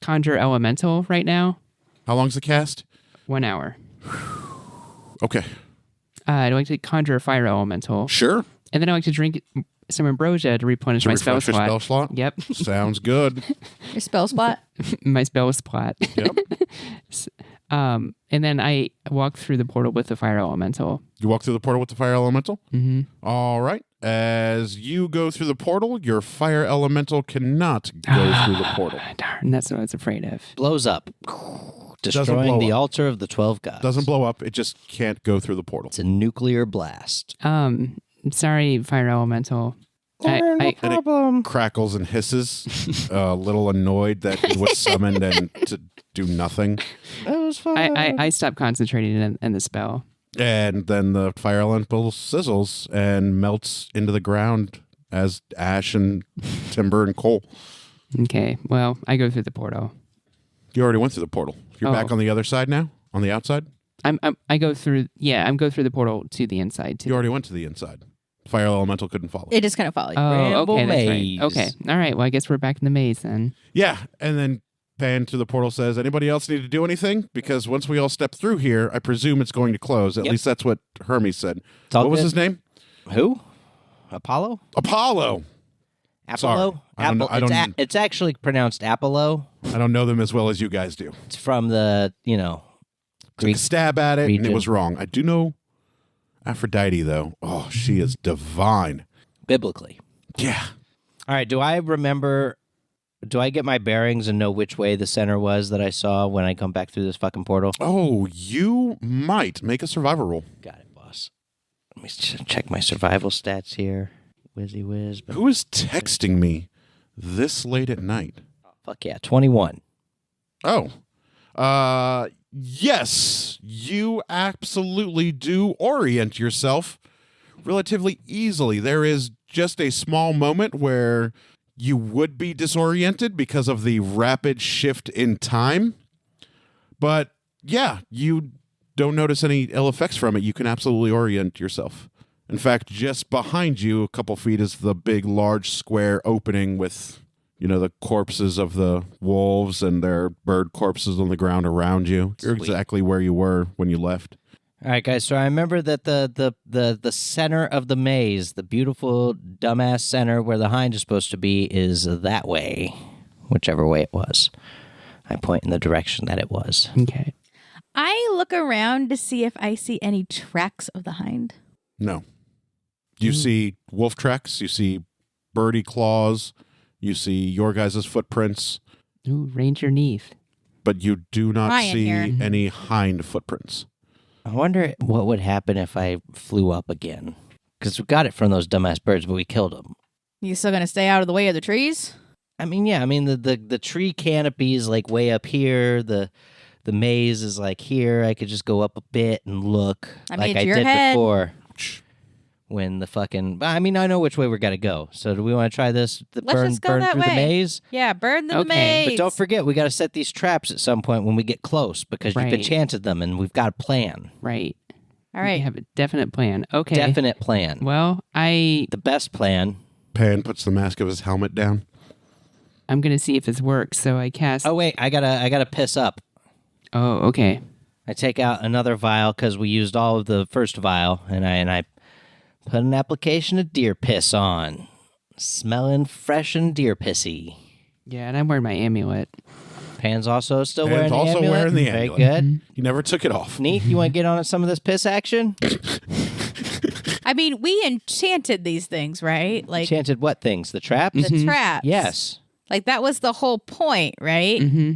Speaker 4: Conjure Elemental right now.
Speaker 1: How long's the cast?
Speaker 4: 1 hour.
Speaker 1: Okay.
Speaker 4: I'd like to conjure a Fire Elemental,
Speaker 1: Sure.
Speaker 4: and then I'd like to drink some ambrosia to replenish my spell
Speaker 1: Refresh your
Speaker 4: slot.
Speaker 1: spell slot?
Speaker 4: Yep,
Speaker 1: Sounds good.
Speaker 2: Your spell spot.
Speaker 4: my spell slot.
Speaker 1: Yep.
Speaker 4: And then I walk through the portal with the Fire Elemental.
Speaker 1: You walk through the portal with the fire elemental? Mm-hmm. All right. As you go through the portal, your fire elemental cannot go through the portal.
Speaker 4: Darn, that's what I was afraid of.
Speaker 3: Blows up.
Speaker 1: Doesn't
Speaker 3: Destroying
Speaker 1: blow
Speaker 3: the
Speaker 1: up.
Speaker 3: altar of the 12 gods.
Speaker 1: Doesn't blow up. It just can't go through the portal.
Speaker 3: It's a nuclear blast.
Speaker 4: Sorry, Fire Elemental. I
Speaker 3: problem.
Speaker 1: Crackles and hisses, a little annoyed that he was summoned and to do nothing.
Speaker 3: That was fun.
Speaker 4: I stopped concentrating in the spell.
Speaker 1: And then the fire elemental sizzles and melts into the ground as ash and timber and coal.
Speaker 4: Okay, well, I go through the portal.
Speaker 1: You already went through the portal. You're
Speaker 4: Oh.
Speaker 1: back on the other side now? On the outside?
Speaker 4: I go through. Yeah, I'm go through the portal to the inside too.
Speaker 1: You already went to the inside. Fire elemental couldn't follow.
Speaker 2: It just kind of follow you.
Speaker 4: Oh,
Speaker 3: Bramble
Speaker 4: okay, that's
Speaker 3: maze.
Speaker 4: right. Okay, all right. Well, I guess we're back in the maze then.
Speaker 1: Yeah, and then Pan to the portal says, anybody else need to do anything? Because once we all step through here, I presume it's going to close. At
Speaker 3: Yep.
Speaker 1: least that's what Hermes said.
Speaker 3: It's all
Speaker 1: What was
Speaker 3: good.
Speaker 1: his name?
Speaker 3: Who? Apollo?
Speaker 1: Apollo.
Speaker 3: Apollo?
Speaker 1: I don't know- I don't-
Speaker 3: It's actually pronounced Apollo.
Speaker 1: I don't know them as well as you guys do.
Speaker 3: It's from the,
Speaker 1: Took
Speaker 3: Greek.
Speaker 1: a stab at it, and
Speaker 3: region.
Speaker 1: it was wrong. I do know Aphrodite, though. Oh, she is divine.
Speaker 3: Biblically.
Speaker 1: Yeah.
Speaker 3: All right, do I get my bearings and know which way the center was that I saw when I come back through this fucking portal?
Speaker 1: Oh, you might make a survival roll.
Speaker 3: Got it, boss. Let me check my survival stats here. Whizzy whiz.
Speaker 1: Who is texting me this late at night?
Speaker 3: Fuck yeah, 21.
Speaker 1: Oh. Yes, you absolutely do orient yourself relatively easily. There is just a small moment where you would be disoriented because of the rapid shift in time. But yeah, you don't notice any ill effects from it. You can absolutely orient yourself. In fact, just behind you, a couple feet, is the big, large square opening with, the corpses of the wolves and their bird corpses on the ground around you. You're
Speaker 3: Sweet.
Speaker 1: exactly where you were when you left.
Speaker 3: All right, guys. So I remember that the center of the maze, the beautiful dumbass center where the hind is supposed to be, is that way, whichever way it was. I point in the direction that it was.
Speaker 4: Okay.
Speaker 2: I look around to see if I see any tracks of the hind.
Speaker 1: No. You see wolf tracks. You see birdie claws. You see your guys' footprints.
Speaker 4: Ooh, Ranger Neath.
Speaker 1: But you do not
Speaker 2: Ryan
Speaker 1: see
Speaker 2: here.
Speaker 1: any hind footprints.
Speaker 3: I wonder what would happen if I flew up again. Because we got it from those dumbass birds, but we killed them.
Speaker 2: You still gonna stay out of the way of the trees?
Speaker 3: I mean, yeah. I mean, the tree canopy is like way up here. The maze is like here. I could just go up a bit and look
Speaker 2: I
Speaker 3: like
Speaker 2: mean,
Speaker 3: I
Speaker 2: it's your
Speaker 3: did
Speaker 2: head.
Speaker 3: before. when the fucking. I mean, I know which way we're gonna go. So do we want to try this?
Speaker 2: Let's just go that
Speaker 3: through
Speaker 2: way.
Speaker 3: the maze.
Speaker 2: Yeah, burn the
Speaker 4: Okay,
Speaker 2: maze.
Speaker 3: But don't forget, we got to set these traps at some point when we get close because you've
Speaker 4: Right.
Speaker 3: enchanted them, and we've got a plan.
Speaker 4: Right.
Speaker 2: All
Speaker 4: We
Speaker 2: right.
Speaker 4: have a definite plan. Okay.
Speaker 3: Definite plan.
Speaker 4: Well,
Speaker 3: The best plan.
Speaker 1: Pan puts the mask of his helmet down.
Speaker 4: I'm gonna see if this works. So I cast.
Speaker 3: Oh wait, I gotta piss up.
Speaker 4: Oh, okay.
Speaker 3: I take out another vial because we used all of the first vial, and I put an application of deer piss on, smelling fresh and deer pissy.
Speaker 4: Yeah, and I'm wearing my amulet.
Speaker 3: Pan's also still
Speaker 1: Pan's
Speaker 3: wearing the
Speaker 1: also
Speaker 3: amulet.
Speaker 1: wearing the
Speaker 3: Very
Speaker 1: amulet.
Speaker 3: good.
Speaker 1: He never took it off.
Speaker 3: Neat. You want to get on some of this piss action?
Speaker 2: I mean, we enchanted these things, right? Like
Speaker 3: Enchanted what things? The traps?
Speaker 2: the traps.
Speaker 3: Yes.
Speaker 2: Like that was the whole point, right?
Speaker 4: Mm-hmm.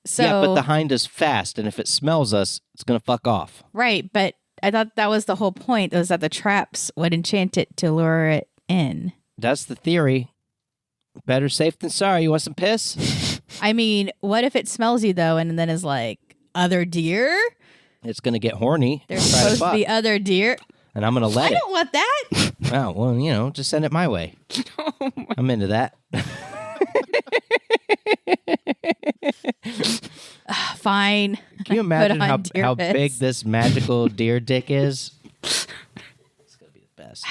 Speaker 2: So
Speaker 3: yeah, but the hind is fast, and if it smells us, it's gonna fuck off.
Speaker 2: right, but I thought that was the whole point, was that the traps would enchant it to lure it in.
Speaker 3: That's the theory. Better safe than sorry. You want some piss?
Speaker 2: I mean, what if it smells you though, and then is like other deer?
Speaker 3: It's gonna get horny.
Speaker 2: There's
Speaker 3: Try
Speaker 2: supposed to
Speaker 3: fuck.
Speaker 2: be other deer.
Speaker 3: And I'm gonna
Speaker 2: I
Speaker 3: let it.
Speaker 2: don't want that.
Speaker 3: Oh, well, just send it my way. I'm into that.
Speaker 2: Fine.
Speaker 3: Can you
Speaker 2: Put
Speaker 3: imagine
Speaker 2: on
Speaker 3: how
Speaker 2: deer piss.
Speaker 3: big this magical deer dick is? It's gonna be the best.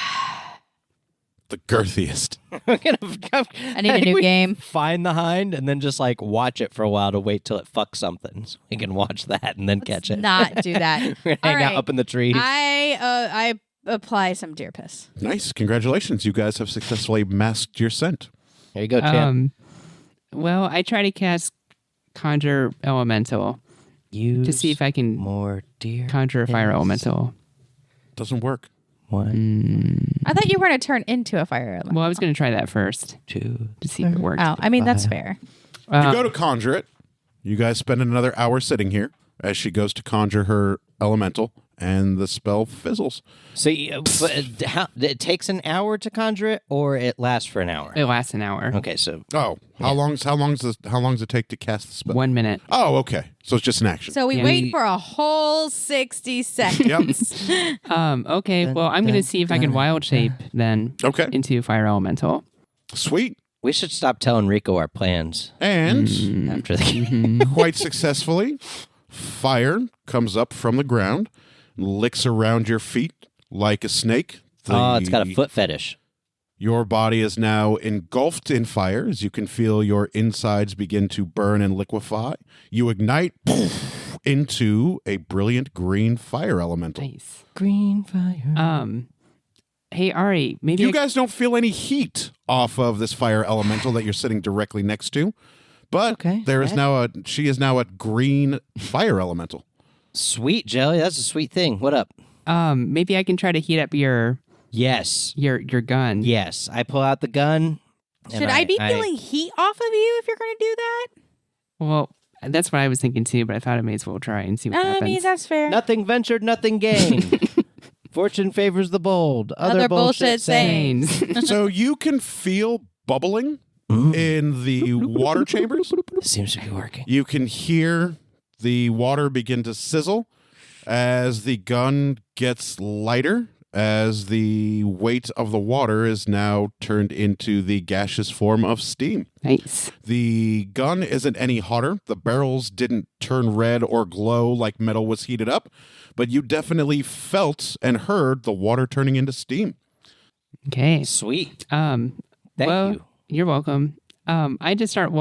Speaker 1: The girthiest.
Speaker 3: I'm gonna,
Speaker 2: I need a new game.
Speaker 3: Find the hind and then just like watch it for a while to wait till it fucks something. So we can watch that and then catch it.
Speaker 2: Not do that.
Speaker 3: We're gonna
Speaker 2: All
Speaker 3: hang out
Speaker 2: right.
Speaker 3: up in the trees.
Speaker 2: I apply some deer piss.
Speaker 1: Nice. Congratulations. You guys have successfully masked your scent.
Speaker 3: There you go, champ.
Speaker 4: Well, I try to cast Conjure Elemental to see if I can
Speaker 3: more deer.
Speaker 4: conjure a Fire
Speaker 3: piss.
Speaker 4: Elemental.
Speaker 1: Doesn't work.
Speaker 3: 1,
Speaker 2: I thought you were going to turn into a fire element.
Speaker 4: Well, I was going to try that first
Speaker 3: 2.
Speaker 4: to see if it worked.
Speaker 2: Oh, I mean, that's fair.
Speaker 1: You go to conjure it. You guys spend another hour sitting here as she goes to conjure her elemental, and the spell fizzles.
Speaker 3: So it takes an hour to conjure it, or it lasts for an hour.
Speaker 4: It lasts an hour.
Speaker 3: Okay, so
Speaker 1: Oh, how long does it take to cast the spell?
Speaker 4: 1 minute.
Speaker 1: Oh, okay. So it's just an action.
Speaker 2: So we
Speaker 4: Yeah.
Speaker 2: wait for a whole 60 seconds.
Speaker 1: Yep.
Speaker 4: Okay, well, I'm going to see if I can wild shape then
Speaker 1: Okay.
Speaker 4: into Fire Elemental.
Speaker 1: Sweet.
Speaker 3: we should stop telling Rico our plans
Speaker 1: And
Speaker 3: after the game.
Speaker 1: quite successfully, fire comes up from the ground, licks around your feet like a snake.
Speaker 3: Oh, it's got a foot fetish.
Speaker 1: Your body is now engulfed in fire as you can feel your insides begin to burn and liquefy. You ignite into a brilliant green fire elemental.
Speaker 4: Nice.
Speaker 3: Green fire.
Speaker 4: Hey, Ari, maybe
Speaker 1: You guys don't feel any heat off of this fire elemental that you're sitting directly next to, but
Speaker 3: Okay.
Speaker 1: she is now a green fire elemental.
Speaker 3: Sweet, Jelly. That's a sweet thing. What up?
Speaker 4: maybe I can try to heat up your
Speaker 3: Yes.
Speaker 4: gun.
Speaker 3: Yes. I pull out the gun. and
Speaker 2: Should I be feeling heat off of you if you're going to do that?
Speaker 4: Well, that's what I was thinking too, but I thought I may as well try and see what happens.
Speaker 2: I mean, that's fair.
Speaker 3: Nothing ventured, nothing gained. Fortune favors the bold. Other bullshit saying.
Speaker 4: Sayings.
Speaker 1: So you can feel bubbling in the water chambers.
Speaker 3: Seems to be working.
Speaker 1: You can hear the water begin to sizzle as the gun gets lighter, as the weight of the water is now turned into the gaseous form of steam.
Speaker 4: Nice.
Speaker 1: The gun isn't any hotter. The barrels didn't turn red or glow like metal was heated up, but you definitely felt and heard the water turning into steam.
Speaker 4: Okay.
Speaker 3: Sweet.
Speaker 4: Thank
Speaker 3: you.
Speaker 4: You're welcome. I just start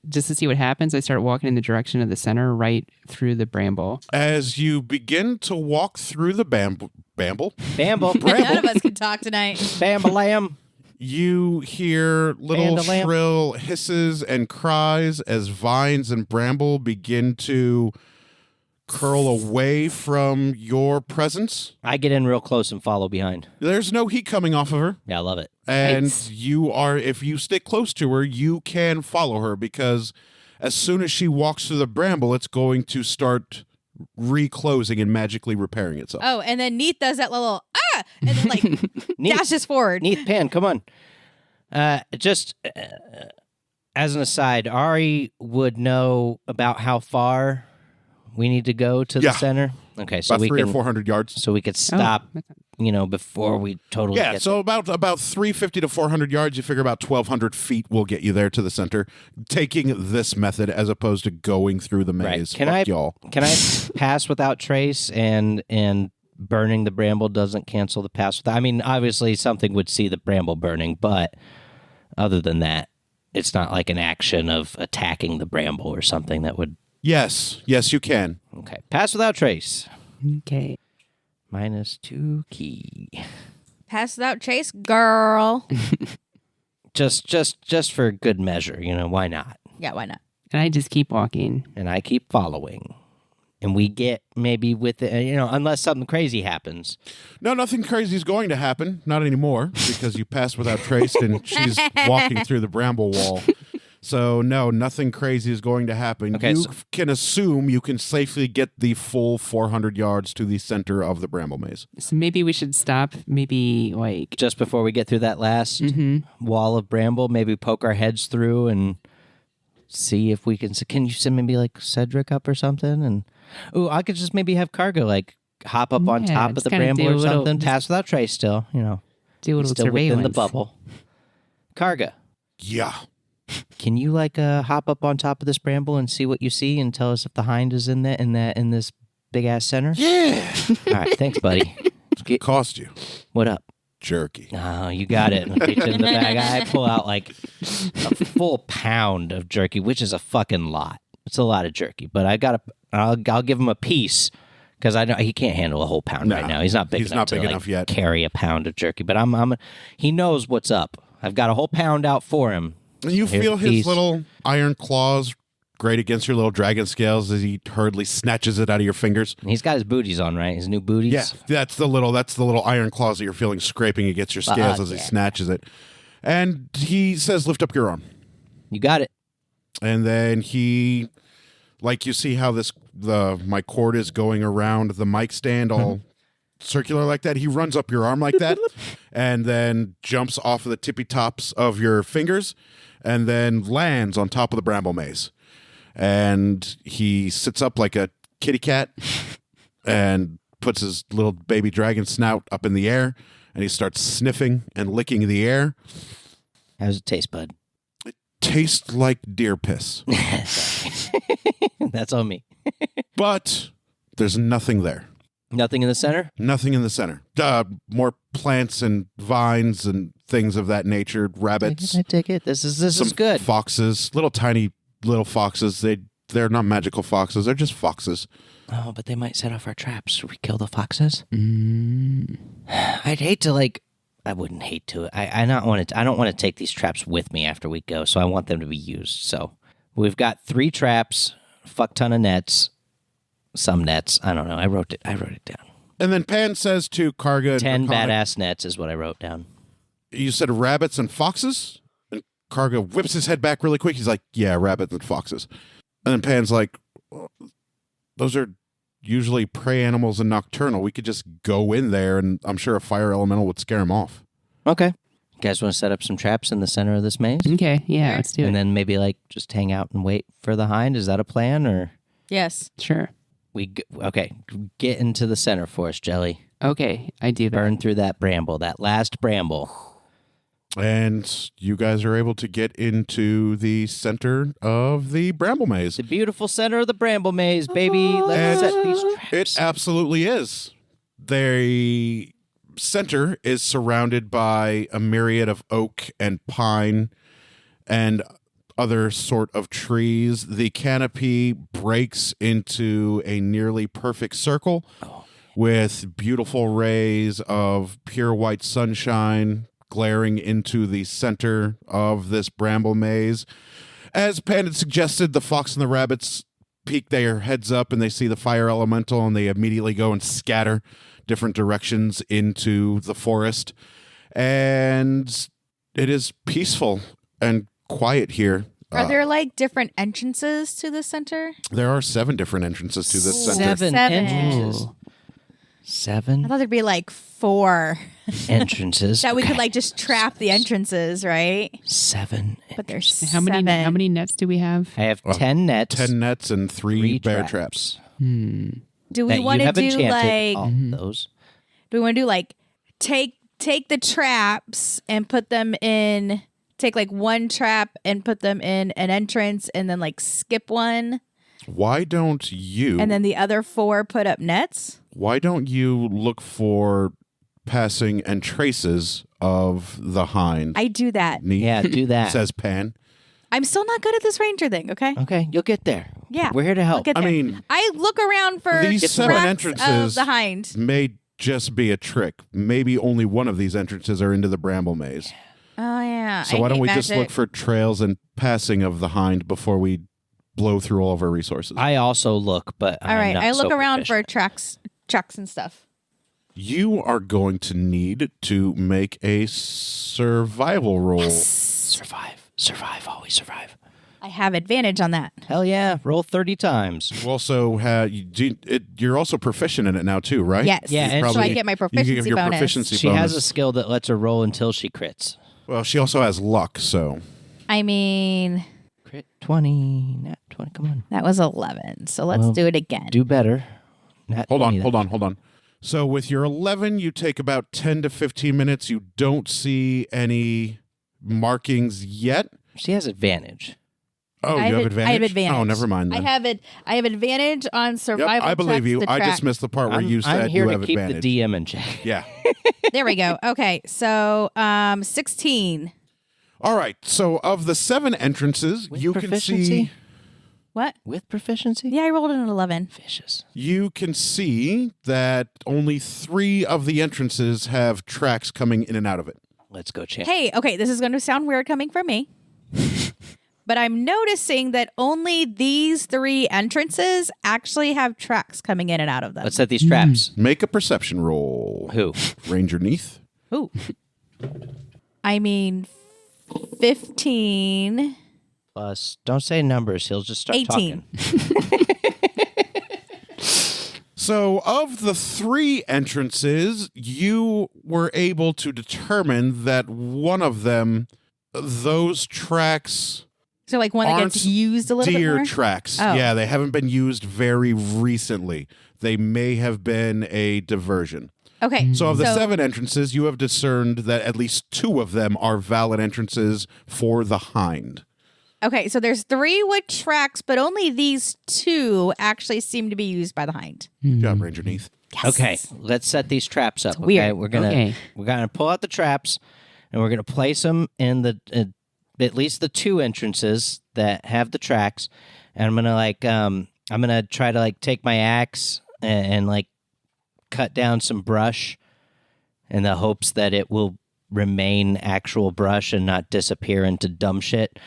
Speaker 4: just to see what happens. I start walking in the direction of the center, right through the bramble.
Speaker 1: As you begin to walk through the bamble,
Speaker 3: Bamble.
Speaker 2: None of us can talk tonight.
Speaker 3: Bambalam.
Speaker 1: you hear little
Speaker 3: Bandalam.
Speaker 1: shrill hisses and cries as vines and bramble begin to curl away from your presence.
Speaker 3: I get in real close and follow behind.
Speaker 1: There's no heat coming off of her.
Speaker 3: Yeah, I love it.
Speaker 1: And
Speaker 4: Nice.
Speaker 1: if you stick close to her, you can follow her because as soon as she walks through the bramble, it's going to start reclosing and magically repairing itself.
Speaker 2: Oh, and then Neath does that little, and then like dashes forward.
Speaker 3: Neath Pan, come on. Just as an aside, Ari would know about how far we need to go to
Speaker 1: Yeah.
Speaker 3: the center? Okay, so
Speaker 1: About
Speaker 3: we
Speaker 1: 300
Speaker 3: can
Speaker 1: or 400 yards.
Speaker 3: so we could stop, before we totally
Speaker 1: Yeah,
Speaker 3: get
Speaker 1: so about 350 to 400 yards. You figure about 1,200 feet will get you there to the center. Taking this method as opposed to going through the maze.
Speaker 3: Right.
Speaker 1: Y'all.
Speaker 3: Can I pass without trace and burning the bramble doesn't cancel the pass without? I mean, obviously something would see the bramble burning, but other than that, it's not like an action of attacking the bramble or something that would.
Speaker 1: Yes, you can.
Speaker 3: Okay, pass without trace.
Speaker 4: Okay.
Speaker 3: -2 key.
Speaker 2: Pass without trace, girl.
Speaker 3: Just for good measure, why not?
Speaker 2: Yeah, why not?
Speaker 4: And I just keep walking.
Speaker 3: And I keep following. And we get maybe with it, unless something crazy happens.
Speaker 1: No, nothing crazy is going to happen. Not anymore, because you passed without trace and she's walking through the bramble wall. So, no, nothing crazy is going to happen.
Speaker 3: Okay,
Speaker 1: You can assume you can safely get the full 400 yards to the center of the bramble maze.
Speaker 4: So maybe we should stop. Maybe like
Speaker 3: Just before we get through that last wall of bramble, maybe poke our heads through and see if we can. Can you send maybe like Cedric up or something? And I could just maybe have Cargo like hop up on
Speaker 4: Yeah,
Speaker 3: top of
Speaker 4: just
Speaker 3: the
Speaker 4: kinda
Speaker 3: bramble
Speaker 4: do
Speaker 3: or
Speaker 4: a little-
Speaker 3: something. Pass without trace still,
Speaker 4: do a little
Speaker 3: still
Speaker 4: surveillance.
Speaker 3: within the bubble. Cargo.
Speaker 1: Yeah.
Speaker 3: Can you like hop up on top of this bramble and see what you see and tell us if the hind is in this big ass center?
Speaker 1: Yeah.
Speaker 3: All right, thanks, buddy.
Speaker 1: Cost you.
Speaker 3: What up?
Speaker 1: Jerky.
Speaker 3: Oh, you got it. Reach in the bag. I pull out like a full pound of jerky, which is a fucking lot. It's a lot of jerky, but I'll give him a piece because I know he can't handle a whole pound right now. He's not big enough to like,
Speaker 1: yet.
Speaker 3: carry a pound of jerky. But he knows what's up. I've got a whole pound out for him.
Speaker 1: And you
Speaker 3: Here's
Speaker 1: feel
Speaker 3: a
Speaker 1: his
Speaker 3: piece.
Speaker 1: little iron claws grate against your little dragon scales as he hurriedly snatches it out of your fingers.
Speaker 3: He's got his booties on, right? His new booties.
Speaker 1: Yeah, that's the little iron claws that you're feeling scraping against your scales as he
Speaker 3: yeah.
Speaker 1: snatches it. And he says, "Lift up your arm."
Speaker 3: You got it.
Speaker 1: And then he, like, you see how my cord is going around the mic stand all circular like that. He runs up your arm like that and then jumps off of the tippy tops of your fingers and then lands on top of the bramble maze. And he sits up like a kitty cat and puts his little baby dragon snout up in the air and he starts sniffing and licking the air.
Speaker 3: How's it taste, bud?
Speaker 1: Tastes like deer piss.
Speaker 3: That's on me.
Speaker 1: But there's nothing there.
Speaker 3: Nothing in the center?
Speaker 1: Nothing in the center. More plants and vines and things of that nature. Rabbits.
Speaker 3: I take it. This is
Speaker 1: Some
Speaker 3: good.
Speaker 1: foxes. Tiny little foxes. They're not magical foxes. They're just foxes.
Speaker 3: Oh, but they might set off our traps. Should we kill the foxes? I'd hate to I wouldn't hate to. I don't want to take these traps with me after we go, so I want them to be used. So we've got 3 traps, fuck ton of nets, some nets. I don't know. I wrote it down.
Speaker 1: And then Pan says to Karga and
Speaker 3: 10
Speaker 1: Draconic,
Speaker 3: badass nets is what I wrote down.
Speaker 1: "You said rabbits and foxes?" And Karga whips his head back really quick. He's like, "Yeah, rabbits and foxes." And then Pan's like, "Well, those are usually prey animals and nocturnal. We could just go in there and I'm sure a fire elemental would scare them off."
Speaker 3: Okay. You guys want to set up some traps in the center of this maze?
Speaker 4: Okay, yeah, let's do it.
Speaker 3: And then maybe just hang out and wait for the hind? Is that a plan or?
Speaker 2: Yes.
Speaker 4: Sure.
Speaker 3: Okay, get into the center for us, Jelly.
Speaker 4: Okay, I do that.
Speaker 3: Burn through that bramble, that last bramble.
Speaker 1: And you guys are able to get into the center of the bramble maze.
Speaker 3: The beautiful center of the bramble maze, baby. Let's
Speaker 1: And
Speaker 3: set these
Speaker 1: it
Speaker 3: traps.
Speaker 1: absolutely is. The center is surrounded by a myriad of oak and pine and other sort of trees. The canopy breaks into a nearly perfect circle with beautiful rays of pure white sunshine glaring into the center of this bramble maze. As Pan had suggested, the fox and the rabbits peek their heads up and they see the fire elemental and they immediately go and scatter different directions into the forest. And it is peaceful and quiet here.
Speaker 2: Are there different entrances to the center?
Speaker 1: There are 7 different entrances to this center.
Speaker 3: 7
Speaker 2: Seven.
Speaker 3: entrances.
Speaker 4: Ooh.
Speaker 3: 7
Speaker 2: I thought there'd be 4
Speaker 3: entrances.
Speaker 2: that we could
Speaker 3: Okay.
Speaker 2: just trap the entrances, right?
Speaker 3: 7.
Speaker 2: But there's
Speaker 4: How many
Speaker 2: 7.
Speaker 4: nets do we have?
Speaker 3: I have 10 nets.
Speaker 1: 10 nets and 3 bear traps.
Speaker 2: Do we
Speaker 3: that
Speaker 2: want
Speaker 3: you
Speaker 2: to
Speaker 3: have
Speaker 2: do
Speaker 3: enchanted
Speaker 2: like?
Speaker 3: all of those.
Speaker 2: Do we want to do like take the traps and put them in? Take like one trap and put them in an entrance, and then like skip one,
Speaker 1: Why don't you?
Speaker 2: and then the other 4 put up nets.
Speaker 1: Why don't you look for passing and traces of the hind?
Speaker 2: I do that.
Speaker 1: Neat,
Speaker 3: Yeah, do that.
Speaker 1: says Pan.
Speaker 2: I'm still not good at this ranger thing. Okay.
Speaker 3: Okay, you'll get there.
Speaker 2: Yeah,
Speaker 3: We're here to
Speaker 2: I'll
Speaker 3: help.
Speaker 2: get
Speaker 1: I
Speaker 2: there.
Speaker 1: mean,
Speaker 2: I look around for
Speaker 1: these 7
Speaker 2: tracks
Speaker 1: entrances
Speaker 2: of the hind.
Speaker 1: may just be a trick. Maybe only one of these entrances are into the bramble maze.
Speaker 2: Oh yeah.
Speaker 1: So
Speaker 2: I
Speaker 1: why don't
Speaker 2: hate
Speaker 1: we just
Speaker 2: magic.
Speaker 1: look for trails and passing of the hind before we blow through all of our resources?
Speaker 3: I also look, but
Speaker 2: All right, I look around for
Speaker 3: proficient.
Speaker 2: tracks and stuff.
Speaker 1: You are going to need to make a survival roll.
Speaker 3: Survive, always survive.
Speaker 2: I have advantage on that.
Speaker 3: Hell yeah, roll 30 times.
Speaker 1: You also have you're also proficient in it now too, right?
Speaker 2: Yes.
Speaker 3: Yeah, and
Speaker 2: so I
Speaker 3: she-
Speaker 2: get my
Speaker 1: You
Speaker 2: proficiency
Speaker 1: get your
Speaker 2: bonus.
Speaker 1: proficiency
Speaker 3: She
Speaker 1: bonus.
Speaker 3: has a skill that lets her roll until she crits.
Speaker 1: Well, she also has luck, so
Speaker 2: I mean,
Speaker 3: Crit 20, nat 20, come on.
Speaker 2: that was 11. So let's
Speaker 3: Well,
Speaker 2: do it again.
Speaker 3: Do better. Nat
Speaker 1: hold
Speaker 3: 20
Speaker 1: on. So with your 11, you take about 10 to 15 minutes. You don't see any markings yet.
Speaker 3: She has advantage.
Speaker 1: Oh,
Speaker 2: I
Speaker 1: you
Speaker 2: have
Speaker 1: have advantage?
Speaker 2: I have advantage.
Speaker 1: Oh, never mind then.
Speaker 2: I have advantage on
Speaker 1: Yep,
Speaker 2: survival.
Speaker 1: I believe
Speaker 2: checks
Speaker 1: you.
Speaker 2: to
Speaker 1: I
Speaker 2: track.
Speaker 1: just missed the part where
Speaker 3: I'm,
Speaker 1: you said
Speaker 3: I'm here
Speaker 1: you
Speaker 3: to
Speaker 1: have
Speaker 3: keep
Speaker 1: advantage.
Speaker 3: the DM in check.
Speaker 1: Yeah.
Speaker 2: There we go. Okay, so 16.
Speaker 1: All right. So of the 7 entrances,
Speaker 3: With
Speaker 1: you can
Speaker 3: proficiency?
Speaker 1: see
Speaker 2: What?
Speaker 3: With proficiency?
Speaker 2: Yeah, I rolled an 11.
Speaker 3: Vicious.
Speaker 1: that only 3 of the entrances have tracks coming in and out of it.
Speaker 3: Let's go, champ.
Speaker 2: Hey, okay, this is going to sound weird coming from me. But I'm noticing that only these 3 entrances actually have tracks coming in and out of them.
Speaker 3: Let's set these traps.
Speaker 1: Make a perception roll.
Speaker 3: Who?
Speaker 1: Ranger Neath.
Speaker 2: Ooh. I mean, 15.
Speaker 3: Plus, don't say numbers. He'll just start
Speaker 2: 18.
Speaker 3: talking.
Speaker 1: So, of the 3 entrances, you were able to determine that one of them, those tracks
Speaker 2: So like one that
Speaker 1: aren't
Speaker 2: gets used a little bit
Speaker 1: deer
Speaker 2: more?
Speaker 1: tracks.
Speaker 2: Oh.
Speaker 1: Yeah, they haven't been used very recently. They may have been a diversion.
Speaker 2: Okay.
Speaker 1: So, of the 7 entrances, you have discerned that at least 2 of them are valid entrances for the hind.
Speaker 2: Okay, so there's 3 with tracks, but only these 2 actually seem to be used by the hind.
Speaker 1: Good job, Ranger Neath.
Speaker 2: Yes.
Speaker 3: Okay, let's set these traps up.
Speaker 2: weird.
Speaker 3: Okay, we're gonna pull out the traps, and we're gonna place them in the at least the 2 entrances that have the tracks. And I'm gonna try to like take my axe and like cut down some brush, in the hopes that it will remain actual brush and not disappear into dumb shit,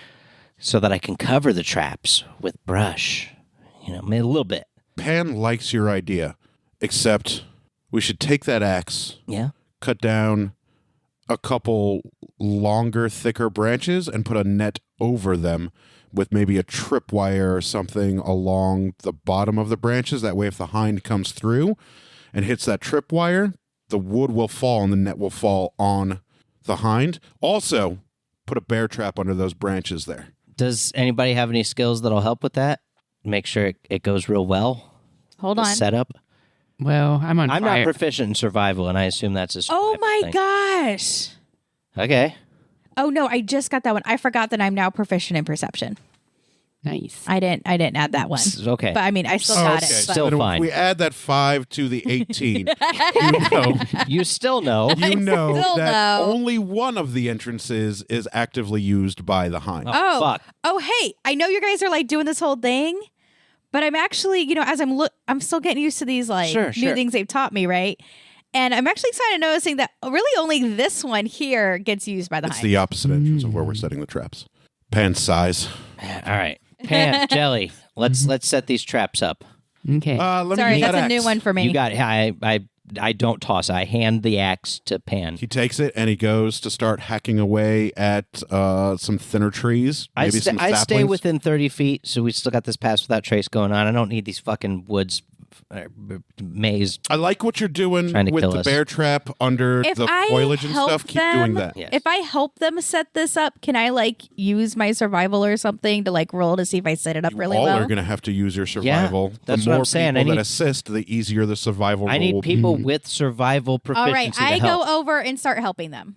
Speaker 3: so that I can cover the traps with brush. You know, maybe a little bit.
Speaker 1: Pan likes your idea, except we should take that axe,
Speaker 3: Yeah.
Speaker 1: cut down a couple longer, thicker branches, and put a net over them with maybe a tripwire or something along the bottom of the branches. That way, if the hind comes through and hits that tripwire, the wood will fall and the net will fall on the hind. Also, put a bear trap under those branches there.
Speaker 3: Does anybody have any skills that'll help with that? Make sure it goes real well.
Speaker 2: Hold
Speaker 3: The
Speaker 2: on.
Speaker 3: setup.
Speaker 4: Well, I'm on
Speaker 3: I'm
Speaker 4: fire.
Speaker 3: not proficient in survival, and I assume that's a
Speaker 2: Oh
Speaker 3: survival
Speaker 2: my
Speaker 3: thing.
Speaker 2: gosh.
Speaker 3: Okay.
Speaker 2: Oh no, I just got that one. I forgot that I'm now proficient in perception.
Speaker 4: Nice.
Speaker 2: I didn't add that one.
Speaker 3: Okay.
Speaker 2: But I mean, I still got it. But
Speaker 3: Still
Speaker 1: Then
Speaker 3: fine.
Speaker 1: If we add that 5 to the 18, you know,
Speaker 3: You still know.
Speaker 1: you know
Speaker 2: still
Speaker 1: that
Speaker 2: know.
Speaker 1: only one of the entrances is actively used by the hind.
Speaker 2: Oh,
Speaker 3: Fuck.
Speaker 2: oh, hey! I know you guys are like doing this whole thing, but I'm actually, as I'm still getting used to these like
Speaker 3: Sure,
Speaker 2: new
Speaker 3: sure.
Speaker 2: things they've taught me, right? And I'm actually excited noticing that really only this one here gets used by the
Speaker 1: It's
Speaker 2: hind.
Speaker 1: the opposite entrance of where we're setting the traps. Pan's size.
Speaker 3: All right. Pan, Jelly, let's set these traps up.
Speaker 4: Okay.
Speaker 1: Let me
Speaker 2: Sorry,
Speaker 1: use
Speaker 2: that's
Speaker 1: that
Speaker 2: a new
Speaker 1: axe.
Speaker 2: one for me.
Speaker 3: You got it. I don't toss. I hand the axe to Pan.
Speaker 1: He takes it and he goes to start hacking away at some thinner trees. Maybe some
Speaker 3: I stay
Speaker 1: saplings.
Speaker 3: within 30 feet, so we still got this pass without trace going on. I don't need these fucking woods maze.
Speaker 1: I like what you're doing
Speaker 3: Trying to
Speaker 1: with
Speaker 3: kill
Speaker 1: the
Speaker 3: us.
Speaker 1: bear trap under
Speaker 2: If
Speaker 1: the
Speaker 2: I
Speaker 1: foliage and
Speaker 2: help
Speaker 1: stuff. Keep doing
Speaker 2: them-
Speaker 1: that.
Speaker 3: Yes.
Speaker 2: If I help them set this up, can I like use my survival or something to like roll to see if I set it up really
Speaker 1: all
Speaker 2: well?
Speaker 1: are going to have to use your survival.
Speaker 3: that's
Speaker 1: the
Speaker 3: what
Speaker 1: more
Speaker 3: I'm saying. I
Speaker 1: people that
Speaker 3: need-
Speaker 1: assist, the easier the survival
Speaker 3: I
Speaker 1: roll
Speaker 3: need
Speaker 1: will
Speaker 3: people
Speaker 1: be.
Speaker 3: with survival proficiency
Speaker 2: All right, I
Speaker 3: to help.
Speaker 2: go over and start helping them.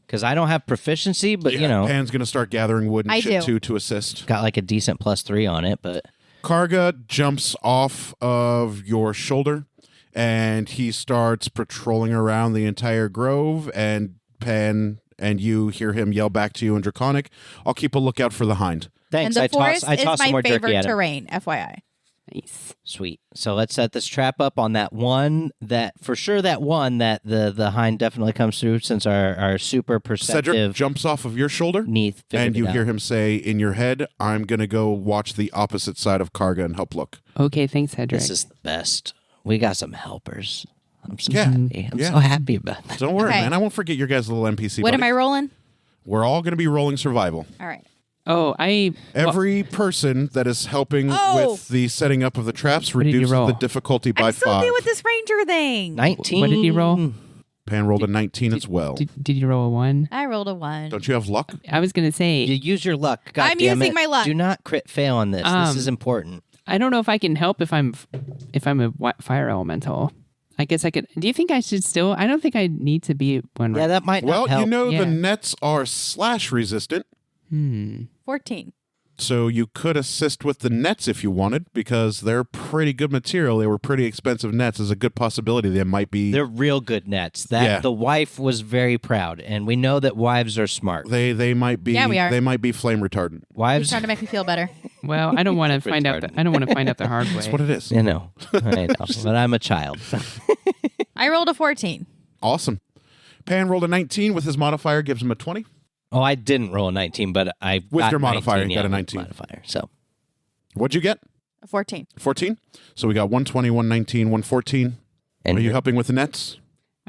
Speaker 3: Because I don't have proficiency, but
Speaker 1: Yeah, Pan's going to start gathering wood and
Speaker 2: I
Speaker 1: shit
Speaker 2: do.
Speaker 1: too to assist.
Speaker 3: got like a decent +3 on it. But
Speaker 1: Karga jumps off of your shoulder and he starts patrolling around the entire grove, and Pan and you hear him yell back to you in Draconic, "I'll keep a lookout for the Hind."
Speaker 3: thanks.
Speaker 2: And the
Speaker 3: I
Speaker 2: forest
Speaker 3: toss
Speaker 2: is
Speaker 3: some
Speaker 2: my
Speaker 3: more jerky
Speaker 2: favorite
Speaker 3: at him.
Speaker 2: terrain, FYI.
Speaker 4: Nice.
Speaker 3: Sweet. So let's set this trap up on that one that the Hind definitely comes through, since our super
Speaker 1: Cedric
Speaker 3: perceptive
Speaker 1: jumps off of your shoulder
Speaker 3: Neath figured
Speaker 1: and you
Speaker 3: it out.
Speaker 1: hear him say in your head, "I'm going to go watch the opposite side of Karga and help look."
Speaker 4: Okay, thanks, Cedric.
Speaker 3: This is the best. We got some helpers. I'm so
Speaker 1: Yeah.
Speaker 3: happy. I'm
Speaker 1: Yeah.
Speaker 3: so happy about that.
Speaker 1: Don't worry,
Speaker 2: Okay.
Speaker 1: man. I won't forget your guys' little NPC
Speaker 2: What am I
Speaker 1: buddies.
Speaker 2: rolling?
Speaker 1: We're all going to be rolling survival.
Speaker 2: All right.
Speaker 4: Oh,
Speaker 1: Every person that is helping
Speaker 2: Oh!
Speaker 1: with the setting up of the traps
Speaker 4: What did you
Speaker 1: reduces
Speaker 4: roll?
Speaker 1: the difficulty by
Speaker 2: I'm so
Speaker 1: 5.
Speaker 2: new with this ranger thing.
Speaker 3: 19.
Speaker 4: What did you roll?
Speaker 1: Pan rolled a 19 as well.
Speaker 4: Did you roll a 1?
Speaker 2: I rolled a 1.
Speaker 1: Don't you have luck?
Speaker 4: I was gonna say
Speaker 3: You use your luck. God
Speaker 2: I'm
Speaker 3: damn
Speaker 2: using
Speaker 3: it.
Speaker 2: my luck.
Speaker 3: Do not crit fail on this. This is important.
Speaker 4: I don't know if I can help if I'm a fire elemental. I guess I could. Do you think I should still? I don't think I need to be one.
Speaker 3: Yeah, that might
Speaker 1: Well,
Speaker 3: not help.
Speaker 1: you know
Speaker 4: Yeah.
Speaker 1: the nets are slash resistant,
Speaker 2: 14.
Speaker 1: so you could assist with the nets if you wanted, because they're pretty good material. They were pretty expensive nets. There's a good possibility they might be.
Speaker 3: They're real good nets.
Speaker 1: Yeah.
Speaker 3: The wife was very proud, and we know that wives are smart.
Speaker 1: They might be.
Speaker 2: Yeah, we are.
Speaker 1: They might be flame retardant.
Speaker 2: He's
Speaker 3: Wives,
Speaker 2: trying to make me feel better.
Speaker 4: Well, I don't want to find out. I don't want to find out the hard way.
Speaker 1: That's what it is.
Speaker 3: you know, I know, but I'm a child.
Speaker 2: I rolled a 14.
Speaker 1: Awesome. Pan rolled a 19 with his modifier, gives him a 20.
Speaker 3: Oh, I didn't roll a 19, but I
Speaker 1: With
Speaker 3: got
Speaker 1: your modifier,
Speaker 3: 19,
Speaker 1: you got a
Speaker 3: with
Speaker 1: 19.
Speaker 3: modifier. So
Speaker 1: What'd you get?
Speaker 2: A 14.
Speaker 1: 14. So we got 120, 119, 114.
Speaker 3: and
Speaker 1: Are you helping with the nets?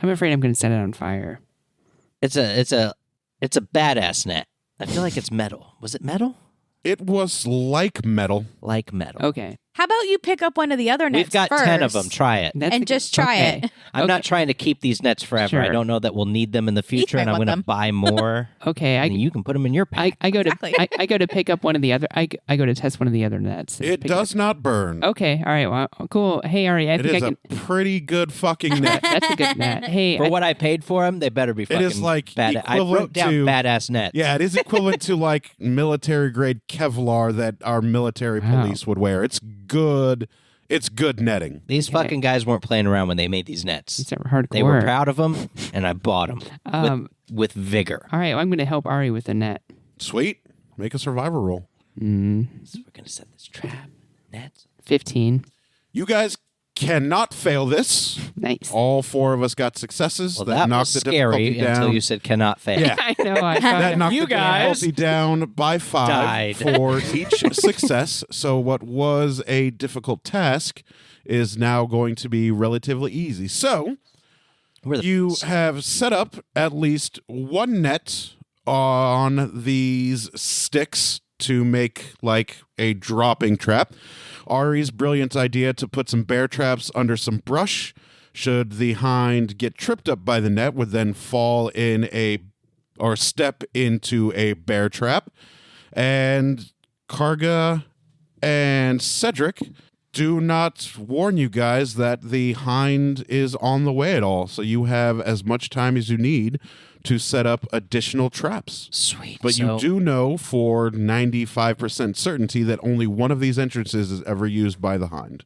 Speaker 4: I'm afraid I'm going to set it on fire.
Speaker 3: it's a badass net. I feel like it's metal. Was it metal?
Speaker 1: It was like metal.
Speaker 3: Like metal.
Speaker 4: Okay,
Speaker 2: How about you pick up one of the other nets
Speaker 3: We've got
Speaker 2: first
Speaker 3: 10 of them. Try it.
Speaker 4: That's
Speaker 2: and
Speaker 4: a-
Speaker 2: just try
Speaker 4: okay.
Speaker 2: it.
Speaker 3: I'm not trying to keep these nets forever.
Speaker 4: Sure.
Speaker 3: I don't know that we'll need them in the future,
Speaker 2: might
Speaker 3: and I'm
Speaker 2: want
Speaker 3: going to
Speaker 2: them.
Speaker 3: buy more.
Speaker 4: Okay,
Speaker 3: and you can put them in your pack.
Speaker 4: I go to
Speaker 2: Exactly.
Speaker 4: I go to pick up one of the other. I go to test one of the other nets.
Speaker 1: It
Speaker 4: Pick
Speaker 1: does not burn.
Speaker 4: up- Okay, all right. Well, cool. Hey, Ari, I
Speaker 1: It
Speaker 4: think
Speaker 1: is
Speaker 4: I
Speaker 1: a
Speaker 4: can.
Speaker 1: pretty good fucking net.
Speaker 4: That's a good net. Hey,
Speaker 3: For what I paid for them, they better be fucking
Speaker 1: is like
Speaker 3: bad. I
Speaker 1: equivalent
Speaker 3: wrote down
Speaker 1: to-
Speaker 3: badass nets.
Speaker 1: Yeah, it is equivalent to like military grade Kevlar that our military
Speaker 4: Wow.
Speaker 1: police would wear. It's good. It's good netting.
Speaker 3: These fucking guys weren't playing around when they made these nets.
Speaker 4: these are hardcore.
Speaker 3: They were proud of them, and I bought them with vigor.
Speaker 4: All right, well, I'm going to help Ari with the net.
Speaker 1: Sweet. Make a survivor roll.
Speaker 3: So we're going to set this trap. Nets.
Speaker 4: 15.
Speaker 1: You guys cannot fail this.
Speaker 4: Nice.
Speaker 1: All 4 of us got successes.
Speaker 3: Well,
Speaker 1: that
Speaker 3: that
Speaker 1: knocked
Speaker 3: was
Speaker 1: the difficulty
Speaker 3: scary until
Speaker 1: down.
Speaker 3: you said cannot fail.
Speaker 1: Yeah.
Speaker 4: I know. I
Speaker 1: That
Speaker 4: thought,
Speaker 1: knocked
Speaker 3: You
Speaker 1: the
Speaker 3: guys
Speaker 1: difficulty down by 5
Speaker 3: died.
Speaker 1: for each success. So what was a difficult task is now going to be relatively easy. So
Speaker 3: We're the
Speaker 1: you
Speaker 3: best.
Speaker 1: have set up at least one net on these sticks to make like a dropping trap. Ari's brilliant idea to put some bear traps under some brush. Should the hind get tripped up by the net, would then fall in or step into a bear trap. And Karga and Cedric do not warn you guys that the hind is on the way at all. So you have as much time as you need to set up additional traps.
Speaker 3: Sweet.
Speaker 1: But
Speaker 3: So-
Speaker 1: you do know for 95% certainty that only one of these entrances is ever used by the hind.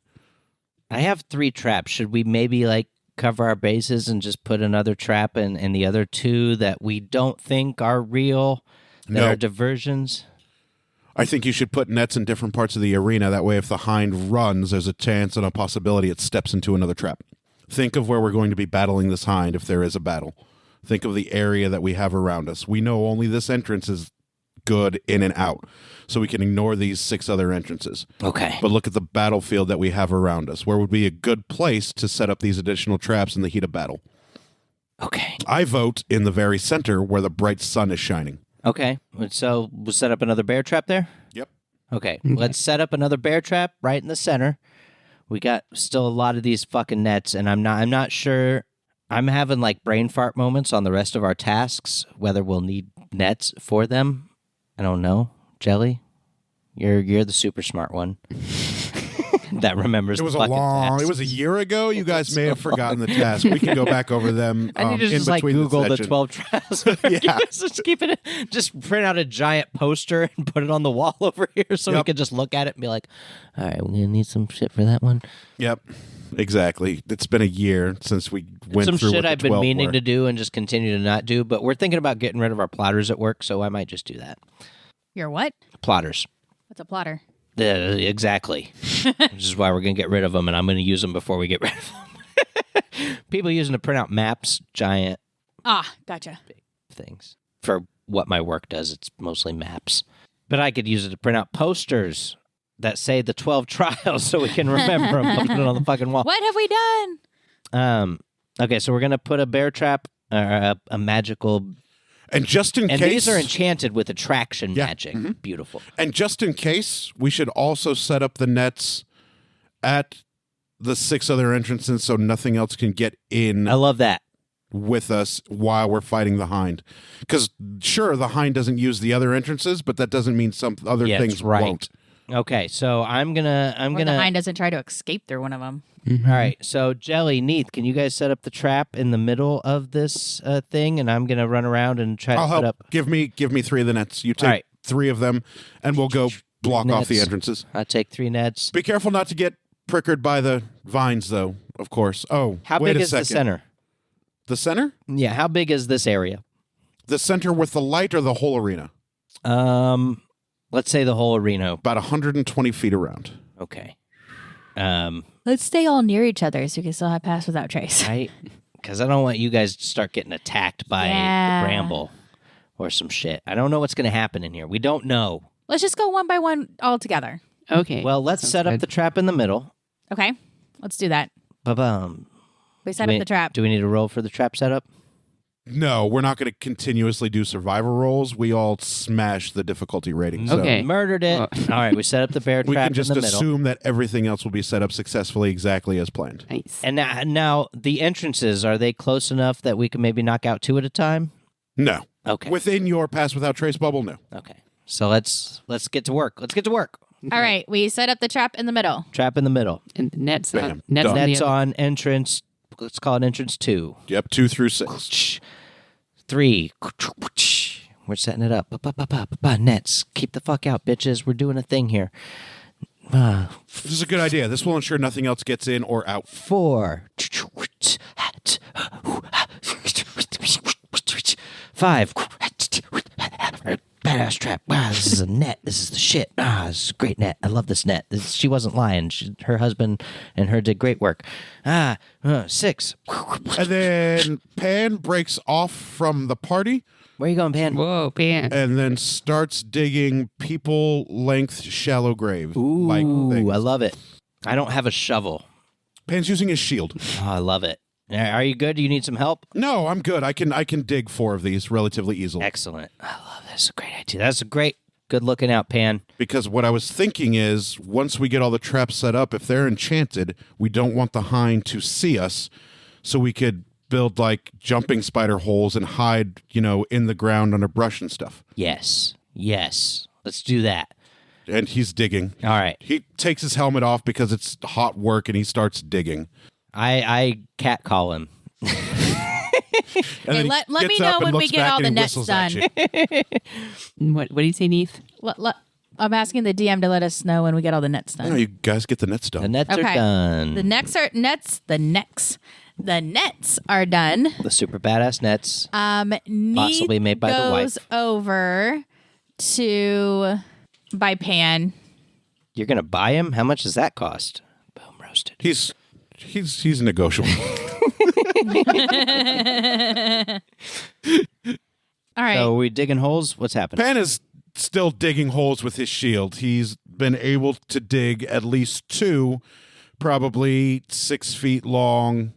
Speaker 3: I have 3 traps. Should we maybe like cover our bases and just put another trap in the other 2 that we don't think are real, that
Speaker 1: No.
Speaker 3: are diversions?
Speaker 1: I think you should put nets in different parts of the arena. That way, if the hind runs, there's a chance and a possibility it steps into another trap. Think of where we're going to be battling this hind if there is a battle. Think of the area that we have around us. We know only this entrance is good in and out, so we can ignore these 6 other entrances.
Speaker 3: Okay.
Speaker 1: But look at the battlefield that we have around us. Where would be a good place to set up these additional traps in the heat of battle?
Speaker 3: Okay.
Speaker 1: I vote in the very center where the bright sun is shining.
Speaker 3: Okay. So we'll set up another bear trap there?
Speaker 1: Yep.
Speaker 3: Okay. Let's set up another bear trap right in the center. We got still a lot of these fucking nets, and I'm not sure. I'm having like brain fart moments on the rest of our tasks, whether we'll need nets for them. I don't know. Jelly, you're the super smart one. That remembers.
Speaker 1: It was
Speaker 3: the
Speaker 1: a
Speaker 3: fucking tasks.
Speaker 1: It was a year ago. You guys may have forgotten the task. We can go back over them.
Speaker 3: I need to
Speaker 1: in
Speaker 3: just like
Speaker 1: between
Speaker 3: Google the
Speaker 1: session.
Speaker 3: 12 trials.
Speaker 1: Yeah.
Speaker 3: Just keep it. Just print out a giant poster and put it on the wall over here, so we
Speaker 1: Yep.
Speaker 3: can just look at it and be like, "All right, we're gonna need some shit for that one."
Speaker 1: Yep, exactly. It's been a year since we went
Speaker 3: Some
Speaker 1: through
Speaker 3: shit
Speaker 1: what the
Speaker 3: I've been
Speaker 1: 12
Speaker 3: meaning
Speaker 1: were.
Speaker 3: to do and just continue to not do, but we're thinking about getting rid of our plotters at work, so I might just do that.
Speaker 2: Your what?
Speaker 3: Plotters.
Speaker 2: What's a plotter?
Speaker 3: Exactly. Which is why we're going to get rid of them, and I'm going to use them before we get rid of them. People using to print out maps, giant
Speaker 2: Ah, gotcha.
Speaker 3: things. For what my work does, it's mostly maps. But I could use it to print out posters that say the 12 trials so we can remember them. I'll put it on the fucking wall.
Speaker 2: What have we done?
Speaker 3: Okay, so we're going to put a bear trap, or a magical...
Speaker 1: And just in
Speaker 3: And
Speaker 1: case,
Speaker 3: these are enchanted with attraction
Speaker 1: Yeah.
Speaker 3: magic. Beautiful.
Speaker 1: and just in case, we should also set up the nets at the 6 other entrances so nothing else can get in
Speaker 3: I love that.
Speaker 1: with us while we're fighting the Hind. Because sure, the Hind doesn't use the other entrances, but that doesn't mean some other
Speaker 3: Yeah,
Speaker 1: things
Speaker 3: that's right.
Speaker 1: won't.
Speaker 3: Okay, so I'm
Speaker 2: Or the
Speaker 3: gonna.
Speaker 2: hind doesn't try to escape through one of them.
Speaker 3: All right, so Jelly, Neath, can you guys set up the trap in the middle of this thing, and I'm gonna run around and try
Speaker 1: I'll
Speaker 3: to
Speaker 1: help.
Speaker 3: put up.
Speaker 1: Give me 3 of the nets. You take
Speaker 3: All right.
Speaker 1: 3 of them, and we'll go block off the
Speaker 3: Nets.
Speaker 1: entrances.
Speaker 3: I'll take 3 nets.
Speaker 1: Be careful not to get prickered by the vines, though. Of course. Oh,
Speaker 3: How
Speaker 1: wait
Speaker 3: big
Speaker 1: a
Speaker 3: is
Speaker 1: second.
Speaker 3: the center?
Speaker 1: The center?
Speaker 3: Yeah, how big is this area?
Speaker 1: The center with the light, or the whole arena?
Speaker 3: Let's say the whole arena.
Speaker 1: About 120 feet around.
Speaker 3: Okay.
Speaker 2: Let's stay all near each other so we can still have pass without trace.
Speaker 3: Right? Because I don't want you guys to start getting attacked by
Speaker 2: Yeah.
Speaker 3: a bramble or some shit. I don't know what's gonna happen in here. We don't know.
Speaker 2: Let's just go one by one all together.
Speaker 4: Okay.
Speaker 3: Well, let's
Speaker 4: Sounds
Speaker 3: set up
Speaker 4: good.
Speaker 3: the trap in the middle.
Speaker 2: Okay, let's do that.
Speaker 3: Ba-bum.
Speaker 2: We set up the trap.
Speaker 3: Do we need to roll for the trap setup?
Speaker 1: No, we're not going to continuously do survival rolls. We all smash the difficulty rating. So
Speaker 4: Okay.
Speaker 3: Murdered it.
Speaker 4: Well-
Speaker 3: All right, we set up the bear
Speaker 1: we
Speaker 3: trap
Speaker 1: can just
Speaker 3: in the middle.
Speaker 1: assume that everything else will be set up successfully exactly as planned.
Speaker 4: Nice.
Speaker 3: And now the entrances, are they close enough that we can maybe knock out 2 at a time?
Speaker 1: No.
Speaker 3: Okay.
Speaker 1: Within your pass without trace bubble, no.
Speaker 3: Okay. So let's get to work. Let's get to work.
Speaker 2: All right, we set up the trap in the middle.
Speaker 3: Trap in the middle.
Speaker 4: And nets,
Speaker 1: Bam.
Speaker 4: nets
Speaker 1: Done.
Speaker 4: on the
Speaker 3: Nets
Speaker 4: other.
Speaker 3: on entrance. Let's call it entrance 2.
Speaker 1: Yep, 2 through 6.
Speaker 3: 3. We're setting it up. Nets. Keep the fuck out, bitches. We're doing a thing here.
Speaker 1: This is a good idea. This will ensure nothing else gets in or out.
Speaker 3: 4. 5. Badass trap. Wow, this is a net. This is the shit. This is a great net. I love this net. She wasn't lying. Her husband and her did great work. 6.
Speaker 1: And then Pan breaks off from the party
Speaker 3: Where you going, Pan?
Speaker 4: Whoa, man.
Speaker 1: and then starts digging people-length shallow grave.
Speaker 3: Ooh,
Speaker 1: like things.
Speaker 3: I love it. I don't have a shovel.
Speaker 1: Pan's using his shield.
Speaker 3: Oh, I love it. Are you good? Do you need some help?
Speaker 1: No, I'm good. I can dig 4 of these relatively easily.
Speaker 3: Excellent. I love this. A great idea. That's a great. Good looking out, Pan.
Speaker 1: Because what I was thinking is, once we get all the traps set up, if they're enchanted, we don't want the Hind to see us, so we could build like jumping spider holes and hide, in the ground under brush and stuff.
Speaker 3: Yes. Yes. Let's do that.
Speaker 1: And he's digging.
Speaker 3: All right.
Speaker 1: He takes his helmet off because it's hot work, and he starts digging.
Speaker 3: I catcall him.
Speaker 1: And
Speaker 2: Hey,
Speaker 1: then he
Speaker 2: let me
Speaker 1: gets
Speaker 2: know
Speaker 1: up and
Speaker 2: when we
Speaker 1: looks
Speaker 2: get
Speaker 1: back
Speaker 2: all
Speaker 1: and
Speaker 2: the
Speaker 1: he
Speaker 2: nets
Speaker 1: whistles at
Speaker 2: done.
Speaker 1: you.
Speaker 4: What do you say, Neath?
Speaker 2: I'm asking the DM to let us know when we get all the nets
Speaker 1: No,
Speaker 2: done.
Speaker 1: you guys get the nets done.
Speaker 3: The nets are
Speaker 2: Okay.
Speaker 3: done.
Speaker 2: The nets are nets. The nets are done.
Speaker 3: The super badass nets.
Speaker 2: Neith
Speaker 3: Possibly made by the
Speaker 2: goes over to by Pan.
Speaker 3: You're gonna buy him? How much does that cost? Boom, roasted.
Speaker 1: He's negotiable.
Speaker 2: All right.
Speaker 3: So are we digging holes? What's happening?
Speaker 1: Pan is still digging holes with his shield. He's been able to dig at least 2, probably 6 feet long,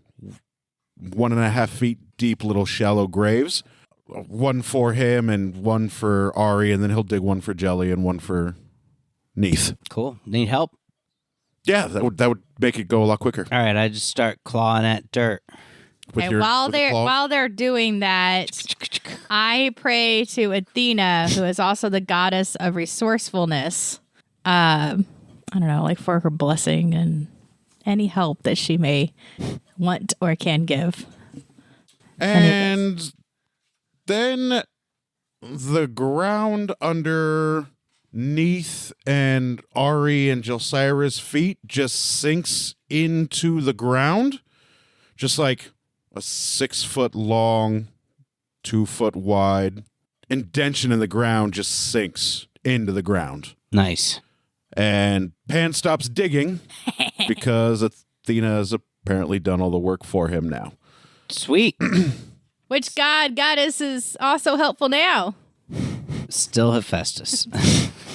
Speaker 1: 1.5 feet deep little shallow graves. One for him and one for Ari, and then he'll dig one for Jelly and one for Neath.
Speaker 3: Cool. Need help?
Speaker 1: Yeah, that would make it go a lot quicker.
Speaker 3: All right, I just start clawing at dirt.
Speaker 1: With
Speaker 2: Okay,
Speaker 1: your-
Speaker 2: while
Speaker 1: with your claws.
Speaker 2: while they're doing that, I pray to Athena, who is also the goddess of resourcefulness. I don't know, like for her blessing and any help that she may want or can give.
Speaker 1: And then the ground underneath and Ari and Jelsira's feet just sinks into the ground, just like a 6 foot long, 2 foot wide indention in the ground just sinks into the ground.
Speaker 3: Nice.
Speaker 1: And Pan stops digging because Athena has apparently done all the work for him now.
Speaker 3: Sweet.
Speaker 2: Which goddess is also helpful now?
Speaker 3: Still Hephaestus.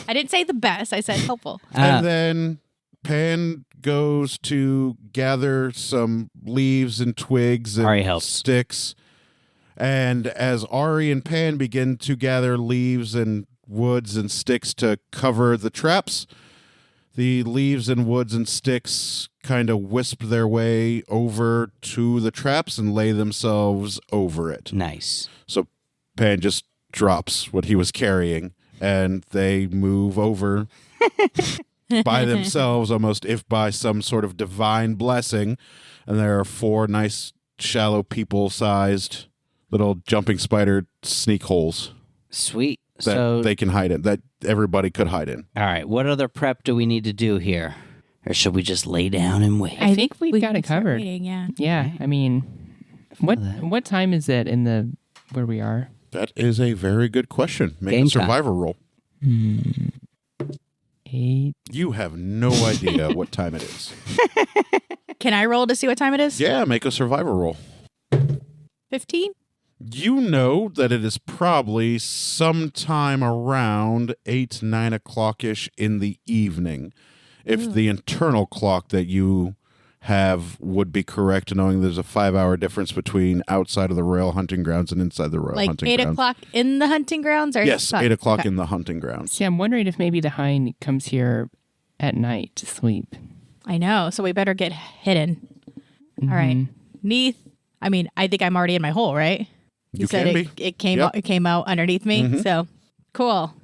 Speaker 2: I didn't say the best. I said helpful.
Speaker 1: And then Pan goes to gather some leaves and twigs and
Speaker 3: Ari helps.
Speaker 1: sticks. And as Ari and Pan begin to gather leaves and woods and sticks to cover the traps, the leaves and woods and sticks kind of wisp their way over to the traps and lay themselves over it.
Speaker 3: Nice.
Speaker 1: So Pan just drops what he was carrying, and they move over by themselves, almost if by some sort of divine blessing. And there are 4 nice, shallow, people-sized little jumping spider sneak holes
Speaker 3: Sweet.
Speaker 1: that
Speaker 3: So,
Speaker 1: they can hide in, that everybody could hide in.
Speaker 3: all right, what other prep do we need to do here? Or should we just lay down and wait?
Speaker 4: I think we've
Speaker 2: we
Speaker 4: got
Speaker 2: can
Speaker 4: it
Speaker 2: start
Speaker 4: covered.
Speaker 2: waiting, yeah.
Speaker 4: Yeah, I mean, what time is it in the where we are?
Speaker 1: That is a very good question. Make
Speaker 3: Game
Speaker 1: a
Speaker 3: time.
Speaker 1: survivor roll.
Speaker 4: 8.
Speaker 1: You have no idea what time it is.
Speaker 2: Can I roll to see what time it is?
Speaker 1: Yeah, make a survivor roll.
Speaker 2: 15?
Speaker 1: You know that it is probably sometime around 8, 9 o'clock-ish in the evening. If the internal clock that you have would be correct, knowing there's a 5-hour difference between outside of the royal hunting grounds and inside the royal
Speaker 2: Like
Speaker 1: hunting
Speaker 2: 8
Speaker 1: grounds.
Speaker 2: o'clock in the hunting grounds? Or
Speaker 1: Yes, 8 o'clock
Speaker 2: Okay.
Speaker 1: in the hunting grounds.
Speaker 4: See, I'm wondering if maybe the hind comes here at night to sleep.
Speaker 2: I know, so we better get hidden. All right. Neath, I mean, I think I'm already in my hole, right?
Speaker 1: You
Speaker 2: said
Speaker 1: can
Speaker 2: it,
Speaker 1: be.
Speaker 2: it came
Speaker 1: Yep.
Speaker 2: out, it came out underneath me. So cool.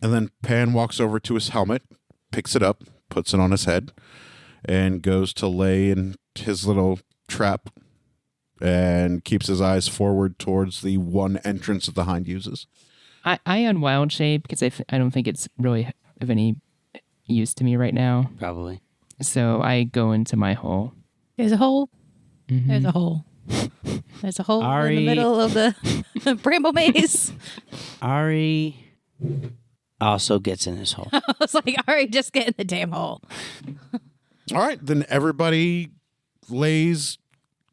Speaker 1: And then Pan walks over to his helmet, picks it up, puts it on his head, and goes to lay in his little trap and keeps his eyes forward towards the one entrance that the hind uses.
Speaker 4: I unwild shape because I don't think it's really of any use to me right now.
Speaker 3: Probably.
Speaker 4: So I go into my hole.
Speaker 2: There's a hole. There's a hole. There's a hole in
Speaker 3: Ari-
Speaker 2: the middle of the bramble maze.
Speaker 3: Ari also gets in his hole.
Speaker 2: I was like, all right, just get in the damn hole.
Speaker 1: All right, then everybody lays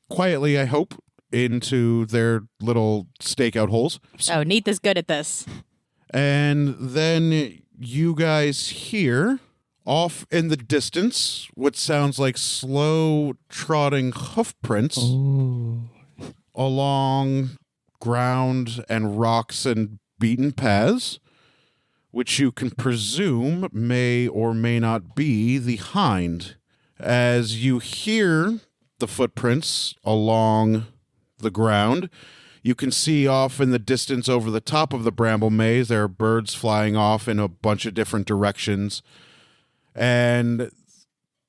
Speaker 1: quietly, I hope, into their little stakeout holes.
Speaker 2: Oh, Neath is good at this.
Speaker 1: And then you guys hear off in the distance what sounds like slow trotting hoof prints along ground and rocks and beaten paths, which you can presume may or may not be the hind. As you hear the footprints along the ground, you can see off in the distance over the top of the bramble maze, there are birds flying off in a bunch of different directions. And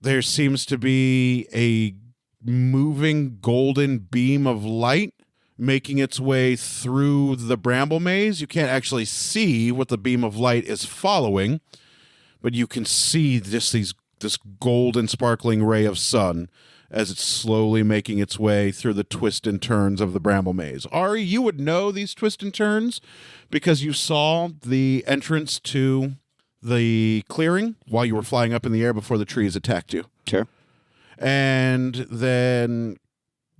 Speaker 1: there seems to be a moving golden beam of light making its way through the bramble maze. You can't actually see what the beam of light is following, but you can see just this golden sparkling ray of sun as it's slowly making its way through the twists and turns of the bramble maze. Ari, you would know these twists and turns because you saw the entrance to the clearing while you were flying up in the air before the trees attacked you.
Speaker 3: Sure.
Speaker 1: And then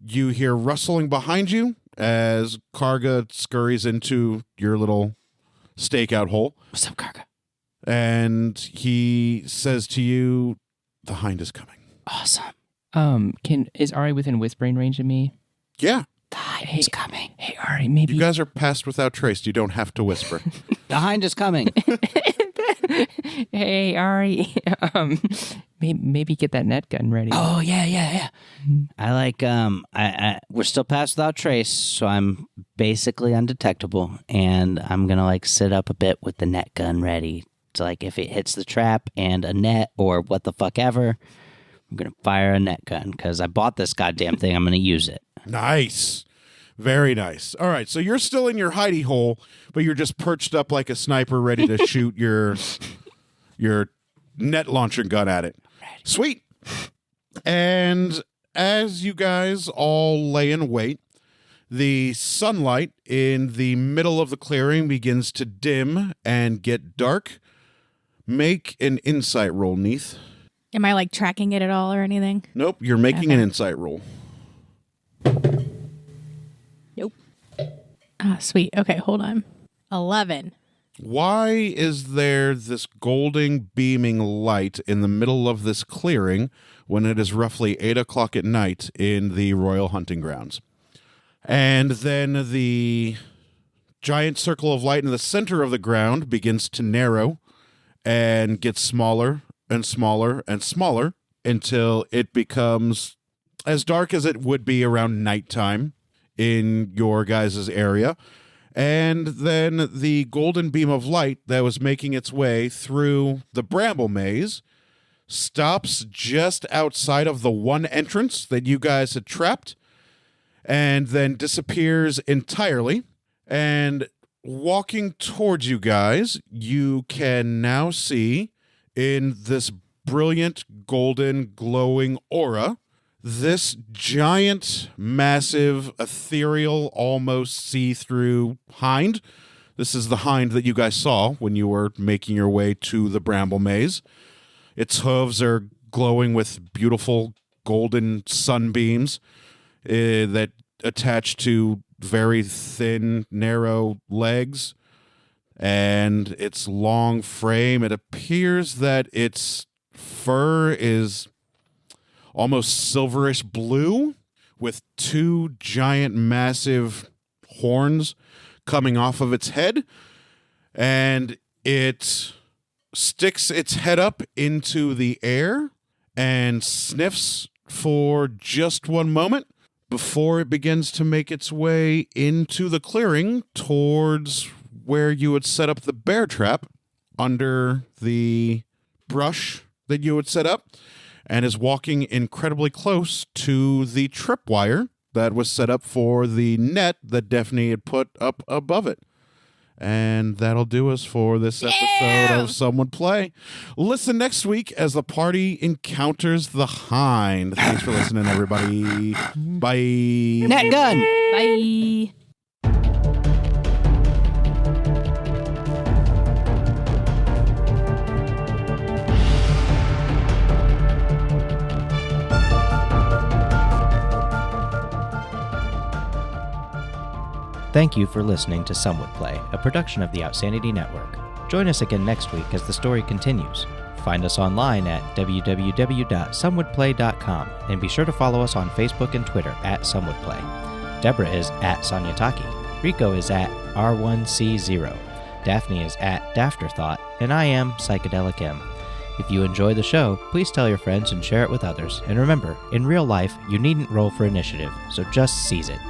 Speaker 1: you hear rustling behind you as Karga scurries into your little stakeout hole.
Speaker 3: What's up, Karga?
Speaker 1: And he says to you, the hind is coming.
Speaker 3: Awesome.
Speaker 4: Is Ari within whispering range of me?
Speaker 1: Yeah,
Speaker 3: The hind is coming.
Speaker 4: Hey, Ari, maybe
Speaker 1: you guys are passed without trace. You don't have to whisper.
Speaker 3: The hind is coming.
Speaker 4: Hey, Ari, maybe get that net gun ready.
Speaker 3: Oh yeah. I like we're still passed without trace, so I'm basically undetectable, and I'm gonna like sit up a bit with the net gun ready. So like if it hits the trap and a net or what the fuck ever, I'm gonna fire a net gun because I bought this goddamn thing. I'm gonna use it.
Speaker 1: Nice. Very nice. All right, so you're still in your hidey hole, but you're just perched up like a sniper ready to shoot your net launcher gun at it. Sweet. And as you guys all lay in wait, the sunlight in the middle of the clearing begins to dim and get dark. Make an insight roll, Neith.
Speaker 2: Am I like tracking it at all or anything?
Speaker 1: Nope, you're making an insight roll.
Speaker 2: Nope. Ah, sweet. Okay, hold on. 11.
Speaker 1: Why is there this golden beaming light in the middle of this clearing when it is roughly 8 o'clock at night in the Royal Hunting Grounds? And then the giant circle of light in the center of the ground begins to narrow and gets smaller and smaller and smaller until it becomes as dark as it would be around nighttime in your guys' area. And then the golden beam of light that was making its way through the bramble maze stops just outside of the one entrance that you guys had trapped and then disappears entirely. And walking towards you guys, you can now see in this brilliant golden glowing aura this giant, massive, ethereal, almost see-through hind. This is the hind that you guys saw when you were making your way to the bramble maze. Its hooves are glowing with beautiful golden sunbeams that attach to very thin, narrow legs. And its long frame, it appears that its fur is almost silverish blue with two giant massive horns coming off of its head, and it sticks its head up into the air and sniffs for just one moment before it begins to make its way into the clearing towards where you would set up the bear trap under the brush that you would set up, and is walking incredibly close to the tripwire that was set up for the net that Daphne had put up above it. And that'll do us for this episode of Someone Play. Listen next week as the party encounters the Hind. Thanks for listening, everybody. Bye.
Speaker 3: Net gun.
Speaker 2: Bye.
Speaker 3: Thank you for listening to Some Would Play, a production of the Outsanity Network. Join us again next week as the story continues. Find us online at www.somewouldplay.com and be sure to follow us on Facebook and Twitter at SomeWouldPlay. Deborah is at Sonyataki, Rico is at R1C0, Daphne is at Dafterthought, and I am Psychedelic M. If you enjoy the show, please tell your friends and share it with others. And remember, in real life, you needn't roll for initiative, so just seize it.